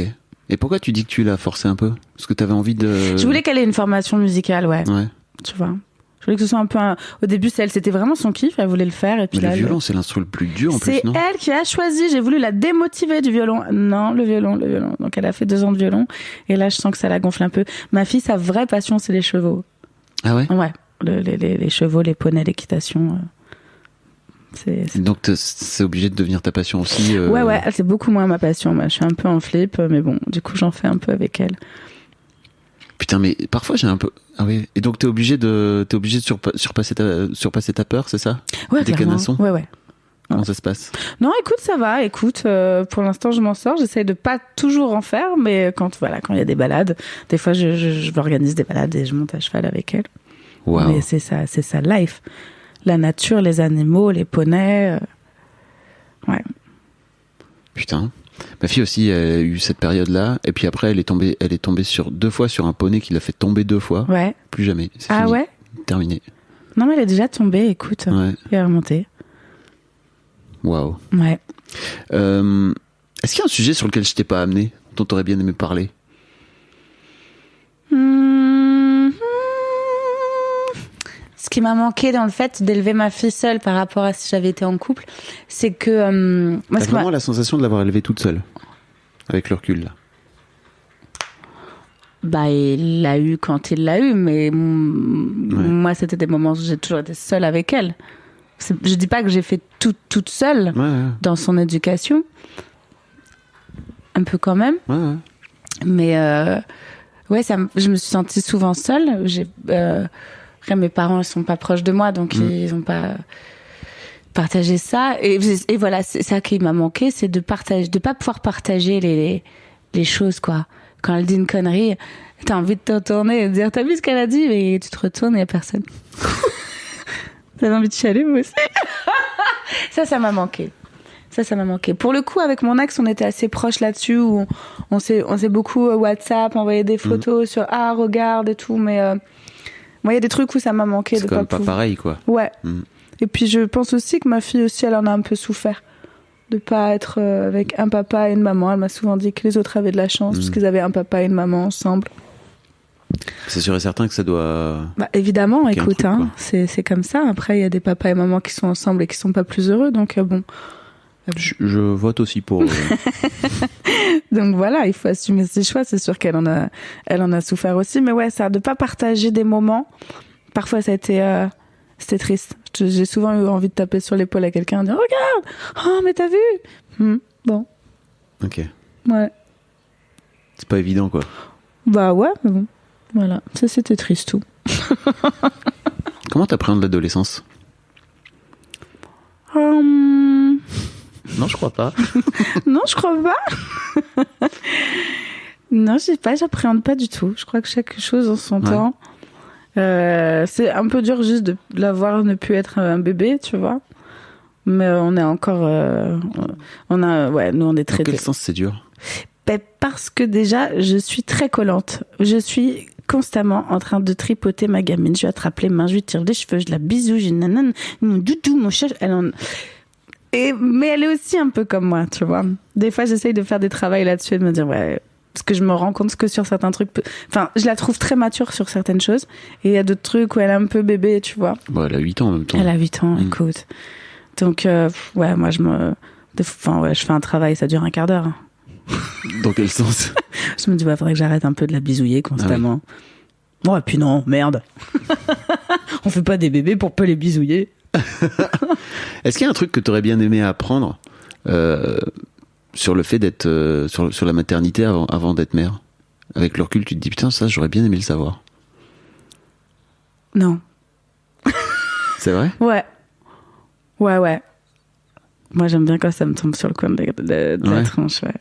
Speaker 4: Et pourquoi tu dis que tu l'as forcé un peu? Parce que t'avais envie de...
Speaker 2: Je voulais qu'elle ait une formation musicale, ouais.
Speaker 4: Ouais.
Speaker 2: Tu vois. Je voulais que ce soit un peu au début, c'était vraiment son kiff, elle voulait le faire. Et puis
Speaker 4: Mais
Speaker 2: là,
Speaker 4: le violon, c'est l'instrument le plus dur en plus, non?
Speaker 2: C'est elle qui a choisi, j'ai voulu la démotiver du violon. Non, le violon. Donc elle a fait 2 ans de violon. Et là, je sens que ça la gonfle un peu. Ma fille, sa vraie passion, c'est les chevaux.
Speaker 4: Ah ouais?
Speaker 2: Ouais. Les chevaux, les poneys, l'équitation.
Speaker 4: Donc c'est obligé de devenir ta passion aussi.
Speaker 2: Ouais, c'est beaucoup moins ma passion. Moi, je suis un peu en flip, mais bon, du coup, j'en fais un peu avec elle.
Speaker 4: Putain, mais parfois j'ai un peu. Ah oui. Et donc t'es obligé de surpasser ta peur, c'est ça?
Speaker 2: Ouais,
Speaker 4: des
Speaker 2: clairement.
Speaker 4: canassons.
Speaker 2: Ouais.
Speaker 4: Comment ça se passe?
Speaker 2: Non, écoute, ça va. Écoute, pour l'instant, je m'en sors. J'essaye de pas toujours en faire, mais quand il y a des balades, des fois, je m'organise des balades et je monte à cheval avec elle.
Speaker 4: Wow.
Speaker 2: Mais c'est ça, life. La nature, les animaux, les poneys. Ouais.
Speaker 4: Putain. Ma fille aussi a eu cette période-là, et puis après elle est tombée 2 fois sur un poney qui l'a fait tomber 2 fois.
Speaker 2: Ouais.
Speaker 4: Plus jamais. C'est
Speaker 2: Ah
Speaker 4: fini.
Speaker 2: ouais?
Speaker 4: Terminé.
Speaker 2: Non, mais elle est déjà tombée, écoute.
Speaker 4: Ouais.
Speaker 2: Elle est remontée.
Speaker 4: Waouh.
Speaker 2: Ouais.
Speaker 4: Est-ce qu'il y a un sujet sur lequel je t'ai pas amené, dont t'aurais bien aimé parler?
Speaker 2: Ce qui m'a manqué dans le fait d'élever ma fille seule par rapport à si j'avais été en couple, c'est que...
Speaker 4: T'as vraiment la sensation de l'avoir élevée toute seule, avec le recul, là?
Speaker 2: Bah, il l'a eu quand il l'a eu, mais moi, c'était des moments où j'ai toujours été seule avec elle. Je dis pas que j'ai fait toute seule dans son éducation. Un peu quand même.
Speaker 4: Ouais.
Speaker 2: Mais je me suis sentie souvent seule. Mes parents, ils sont pas proches de moi, donc ils ont pas partagé ça. Et voilà, c'est ça qui m'a manqué, c'est de pas pouvoir partager les choses, quoi. Quand elle dit une connerie, t'as envie de te retourner et de dire, t'as vu ce qu'elle a dit? Mais tu te retournes et y a personne. T'as envie de chialer, moi aussi. Ça m'a manqué. Ça m'a manqué. Pour le coup, avec mon ex, on était assez proches là-dessus, où on s'est beaucoup WhatsApp, envoyé des photos sur regarde et tout, mais moi, il y a des trucs où ça m'a manqué.
Speaker 4: C'est quand même pas pareil, quoi.
Speaker 2: Ouais. Et puis je pense aussi que ma fille aussi, elle en a un peu souffert de pas être avec un papa et une maman. Elle m'a souvent dit que les autres avaient de la chance parce qu'ils avaient un papa et une maman ensemble.
Speaker 4: C'est sûr et certain que ça doit...
Speaker 2: Bah, évidemment, écoute,
Speaker 4: truc,
Speaker 2: c'est comme ça. Après, il y a des papas et mamans qui sont ensemble et qui sont pas plus heureux, donc bon.
Speaker 4: Je vote aussi pour...
Speaker 2: Donc voilà, il faut assumer ses choix. C'est sûr qu'elle en a souffert aussi, mais ouais, ça de pas partager des moments. Parfois, ça a été c'était triste. J'ai souvent eu envie de taper sur l'épaule à quelqu'un et dire regarde, oh mais t'as vu? Bon.
Speaker 4: Ok.
Speaker 2: Ouais.
Speaker 4: C'est pas évident, quoi.
Speaker 2: Bah ouais, mais bon. Voilà, ça c'était triste tout.
Speaker 4: Comment t'appréhendes l'adolescence? Non, je crois pas.
Speaker 2: Non, je crois pas. Non, je sais pas, j'appréhende pas du tout. Je crois que chaque chose en son temps. C'est un peu dur juste de l'avoir ne plus être un bébé, tu vois. Mais on est encore... nous on est très...
Speaker 4: Dans quel sens c'est dur?
Speaker 2: Parce que déjà, je suis très collante. Je suis constamment en train de tripoter ma gamine. Je vais attraper les mains, je lui tire les cheveux, je la bisou, j'ai nanane, mon doudou, mon chat. Mais elle est aussi un peu comme moi, tu vois. Des fois, j'essaye de faire des travails là-dessus et de me dire, ouais, parce que je me rends compte que sur certains trucs, enfin, je la trouve très mature sur certaines choses. Et il y a d'autres trucs où elle est un peu bébé, tu vois.
Speaker 4: Bon, elle a 8 ans en même temps.
Speaker 2: Elle a 8 ans, écoute. Donc, moi, je fais un travail, ça dure un quart d'heure.
Speaker 4: Dans quel sens?
Speaker 2: Je me dis, faudrait que j'arrête un peu de la bisouiller constamment. Ah oui. Ouais, puis non, merde. On fait pas des bébés pour pas les bisouiller.
Speaker 4: Est-ce qu'il y a un truc que tu aurais bien aimé apprendre sur le fait d'être sur la maternité avant d'être mère? Avec le recul, tu te dis putain, ça j'aurais bien aimé le savoir.
Speaker 2: Non.
Speaker 4: C'est vrai?
Speaker 2: Ouais. Moi j'aime bien quand ça me tombe sur le coin de la tranche, ouais.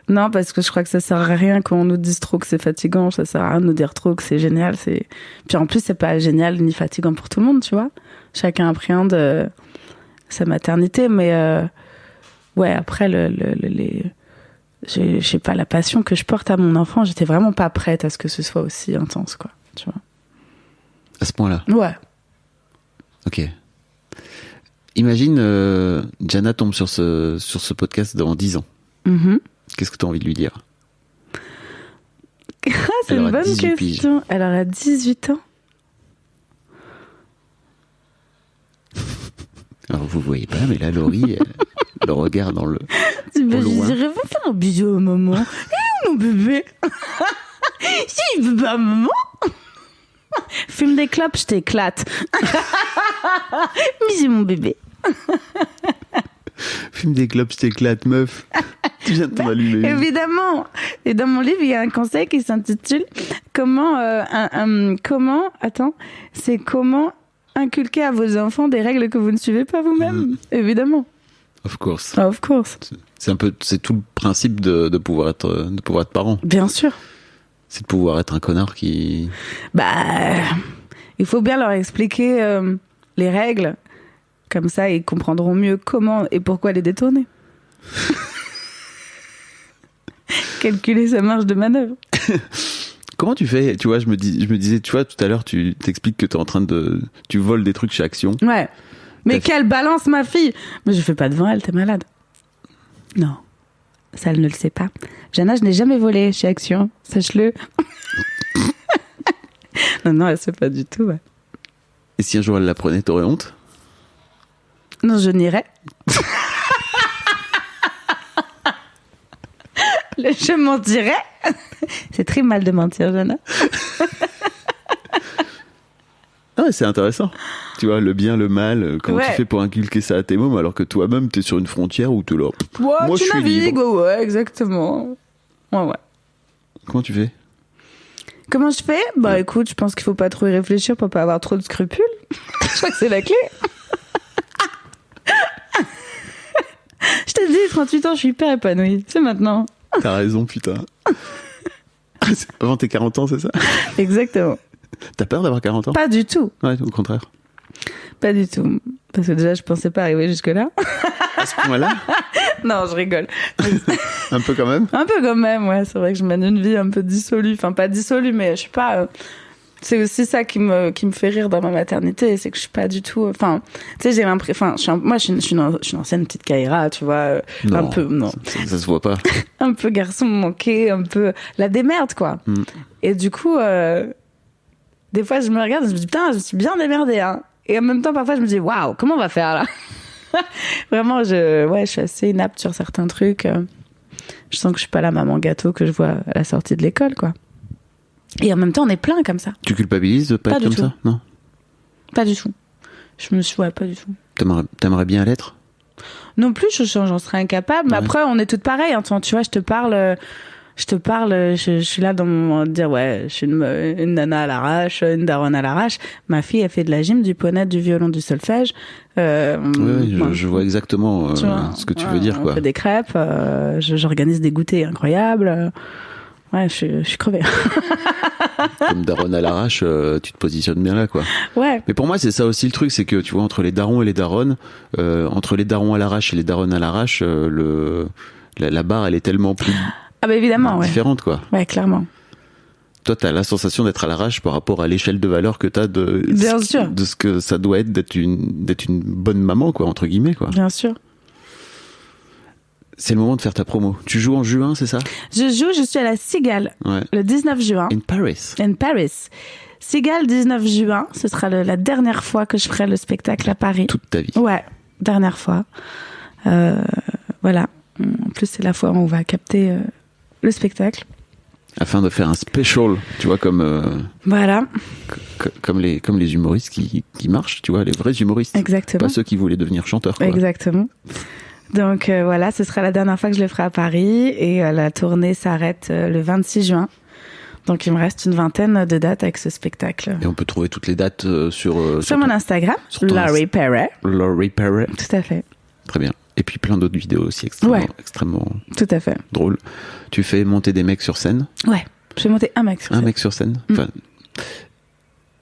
Speaker 2: Non, parce que je crois que ça sert à rien qu'on nous dise trop que c'est fatigant, ça sert à rien de nous dire trop que c'est génial. Puis en plus, c'est pas génial ni fatigant pour tout le monde, tu vois. Chacun appréhende sa maternité, mais après, je sais pas, la passion que je porte à mon enfant, j'étais vraiment pas prête à ce que ce soit aussi intense, quoi, tu vois.
Speaker 4: À ce point-là?
Speaker 2: Ouais.
Speaker 4: Ok. Imagine, Jana tombe sur ce podcast dans 10 ans.
Speaker 2: Mm-hmm.
Speaker 4: Qu'est-ce que tu as envie de lui dire?
Speaker 2: C'est une bonne question. Elle aura 18 ans.
Speaker 4: Alors vous voyez pas, mais là, Laurie, le regard dans le.
Speaker 2: Je dirais, va faire un bisou à maman. Et mon bébé? Si il veut pas maman. Fume des clopes, je t'éclate. Bisous mon bébé.
Speaker 4: Fume des clopes, je t'éclate, meuf. Tu viens de t'en allumer.
Speaker 2: Évidemment. Et dans mon livre, il y a un conseil qui s'intitule comment inculquer à vos enfants des règles que vous ne suivez pas vous-même. Évidemment.
Speaker 4: Of course.
Speaker 2: Of course.
Speaker 4: C'est tout le principe de pouvoir être parent.
Speaker 2: Bien sûr.
Speaker 4: C'est de pouvoir être un connard qui.
Speaker 2: Il faut bien leur expliquer les règles. Comme ça, ils comprendront mieux comment et pourquoi les détourner. Calculer sa marge de manœuvre.
Speaker 4: Comment tu fais? Tu vois, je me disais, tu vois, tout à l'heure, tu t'expliques que tu voles des trucs chez Action.
Speaker 2: Ouais. Mais quelle balance, ma fille! Mais je fais pas devant elle, t'es malade. Non. Ça, elle ne le sait pas. Jana, je n'ai jamais volé chez Action. Sache-le. Non, elle sait pas du tout, ouais.
Speaker 4: Et si un jour elle l'apprenait, t'aurais honte?
Speaker 2: Non, je n'irais. Je mentirais. C'est très mal de mentir, Jana.
Speaker 4: Ah, c'est intéressant. Tu vois, le bien, le mal, comment tu fais pour inculquer ça à tes mômes alors que toi-même, t'es sur une frontière où t'es là.
Speaker 2: Ouais,
Speaker 4: moi, je suis libre.
Speaker 2: Ouais, exactement. Ouais.
Speaker 4: Comment tu fais?
Speaker 2: Comment je fais? Écoute, je pense qu'il faut pas trop y réfléchir pour pas avoir trop de scrupules. Je crois que c'est la clé. Je t'ai dit, 38 ans, je suis hyper épanouie. C'est maintenant.
Speaker 4: T'as raison, putain. Avant tes 40 ans, c'est ça?
Speaker 2: Exactement.
Speaker 4: T'as peur d'avoir 40 ans?
Speaker 2: Pas du tout.
Speaker 4: Ouais, au contraire.
Speaker 2: Pas du tout. Parce que déjà, je pensais pas arriver jusque-là.
Speaker 4: À ce point-là?
Speaker 2: Non, je rigole.
Speaker 4: Un peu quand même?
Speaker 2: Un peu quand même, ouais. C'est vrai que je mène une vie un peu dissolue. Enfin, pas dissolue, mais je suis pas... C'est aussi ça qui me fait rire dans ma maternité, c'est que je suis pas du tout... Enfin, tu sais, j'ai l'impression... Enfin, moi, je suis une ancienne petite Kaira, tu vois.
Speaker 4: Non,
Speaker 2: un peu... Non.
Speaker 4: Ça se voit pas.
Speaker 2: Un peu garçon manqué, un peu... La démerde, quoi. Mm. Et du coup... Des fois, je me regarde et je me dis, putain, je suis bien démerdée, hein. Et en même temps, parfois, je me dis, waouh, comment on va faire, là? Vraiment, je suis assez inapte sur certains trucs. Je sens que je suis pas la maman gâteau que je vois à la sortie de l'école, quoi. Et en même temps, on est plein comme ça.
Speaker 4: Tu culpabilises de pas être comme ça? Non?
Speaker 2: Pas du tout. Je me suis... Ouais, pas du tout.
Speaker 4: T'aimerais bien l'être?
Speaker 2: Non plus, j'en serais incapable. Mais après, on est toutes pareilles. Hein. Tu vois, je te parle, je suis là dans mon dire, ouais, je suis une nana à l'arrache, une daronne à l'arrache. Ma fille, elle fait de la gym, du poney, du violon, du solfège.
Speaker 4: Je vois exactement ce que tu veux dire, quoi.
Speaker 2: On fait des crêpes, j'organise des goûters incroyables. Ouais, je suis crevée.
Speaker 4: Comme daronne à l'arrache, tu te positionnes bien là, quoi.
Speaker 2: Ouais.
Speaker 4: Mais pour moi, c'est ça aussi le truc, c'est que, tu vois, entre les darons et les daronnes, entre les darons à l'arrache et les daronnes à l'arrache, la barre, elle est tellement plus...
Speaker 2: Ah bah évidemment,
Speaker 4: différente, quoi.
Speaker 2: Ouais, clairement.
Speaker 4: Toi, t'as la sensation d'être à l'arrache par rapport à l'échelle de valeur que t'as de ce que ça doit être d'être une bonne maman, quoi, entre guillemets, quoi.
Speaker 2: Bien sûr.
Speaker 4: C'est le moment de faire ta promo. Tu joues en juin, c'est ça?
Speaker 2: Je suis à la Cigale, le 19 juin.
Speaker 4: In Paris.
Speaker 2: Cigale, 19 juin. Ce sera la dernière fois que je ferai le spectacle à Paris.
Speaker 4: Toute ta vie.
Speaker 2: Ouais, dernière fois. Voilà. En plus, c'est la fois où on va capter le spectacle.
Speaker 4: Afin de faire un special, tu vois, comme...
Speaker 2: voilà.
Speaker 4: Comme les humoristes qui marchent, tu vois, les vrais humoristes.
Speaker 2: Exactement.
Speaker 4: Pas ceux qui voulaient devenir chanteurs, quoi.
Speaker 2: Exactement. Donc voilà, ce sera la dernière fois que je le ferai à Paris et la tournée s'arrête le 26 juin. Donc il me reste une vingtaine de dates avec ce spectacle.
Speaker 4: Et on peut trouver toutes les dates sur
Speaker 2: mon Instagram, Laurie Perret.
Speaker 4: Laurie Perret.
Speaker 2: Tout à fait.
Speaker 4: Très bien. Et puis plein d'autres vidéos aussi extrêmement
Speaker 2: tout à fait
Speaker 4: drôles. Tu fais monter des mecs sur scène?
Speaker 2: Ouais, je fais monter un mec sur scène.
Speaker 4: Un mec sur scène. Enfin,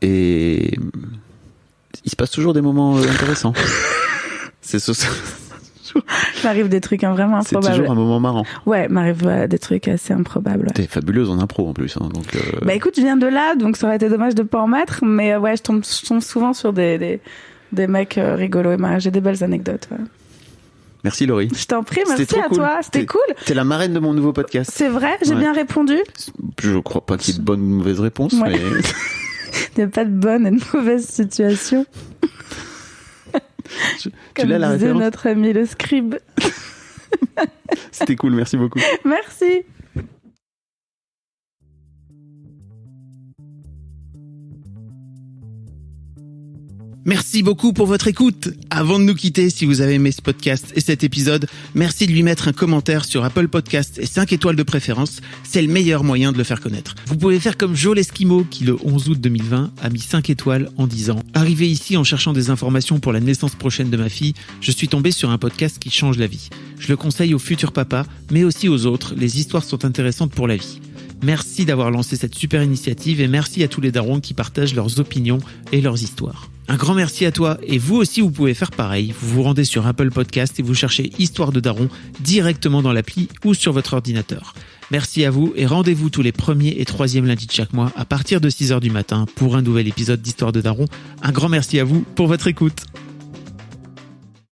Speaker 4: et il se passe toujours des moments intéressants. C'est ce...
Speaker 2: m'arrive des trucs vraiment improbables.
Speaker 4: C'est toujours un moment marrant.
Speaker 2: Ouais, m'arrive des trucs assez improbables.
Speaker 4: T'es fabuleuse en impro en plus. Hein, donc
Speaker 2: Bah écoute, je viens de là, donc ça aurait été dommage de pas en mettre. Mais ouais, je tombe souvent sur des des mecs rigolos et marrants. J'ai des belles anecdotes. Ouais.
Speaker 4: Merci Laurie.
Speaker 2: Je t'en prie, merci à toi. C'était cool.
Speaker 4: T'es la marraine de mon nouveau podcast.
Speaker 2: C'est vrai, j'ai bien répondu.
Speaker 4: Je crois pas qu'il y ait de bonne ou de mauvaise réponse. Ouais. Mais...
Speaker 2: Il n'y a pas de bonne et de mauvaise situation.
Speaker 4: Tu l'as la référence ?
Speaker 2: Comme disait notre ami le scribe.
Speaker 4: C'était cool, merci beaucoup.
Speaker 2: Merci.
Speaker 1: Merci beaucoup pour votre écoute. Avant de nous quitter, si vous avez aimé ce podcast et cet épisode, merci de lui mettre un commentaire sur Apple Podcast et 5 étoiles de préférence. C'est le meilleur moyen de le faire connaître. Vous pouvez faire comme Joe l'Esquimau qui, le 11 août 2020, a mis 5 étoiles en disant « Arrivé ici en cherchant des informations pour la naissance prochaine de ma fille, je suis tombé sur un podcast qui change la vie. Je le conseille aux futurs papas, mais aussi aux autres. Les histoires sont intéressantes pour la vie. » Merci d'avoir lancé cette super initiative et merci à tous les darons qui partagent leurs opinions et leurs histoires. Un grand merci à toi et vous aussi vous pouvez faire pareil. Vous vous rendez sur Apple Podcast et vous cherchez Histoire de Daron directement dans l'appli ou sur votre ordinateur. Merci à vous et rendez-vous tous les 1er et 3e lundis de chaque mois à partir de 6h du matin pour un nouvel épisode d'Histoire de Daron. Un grand merci à vous pour votre écoute.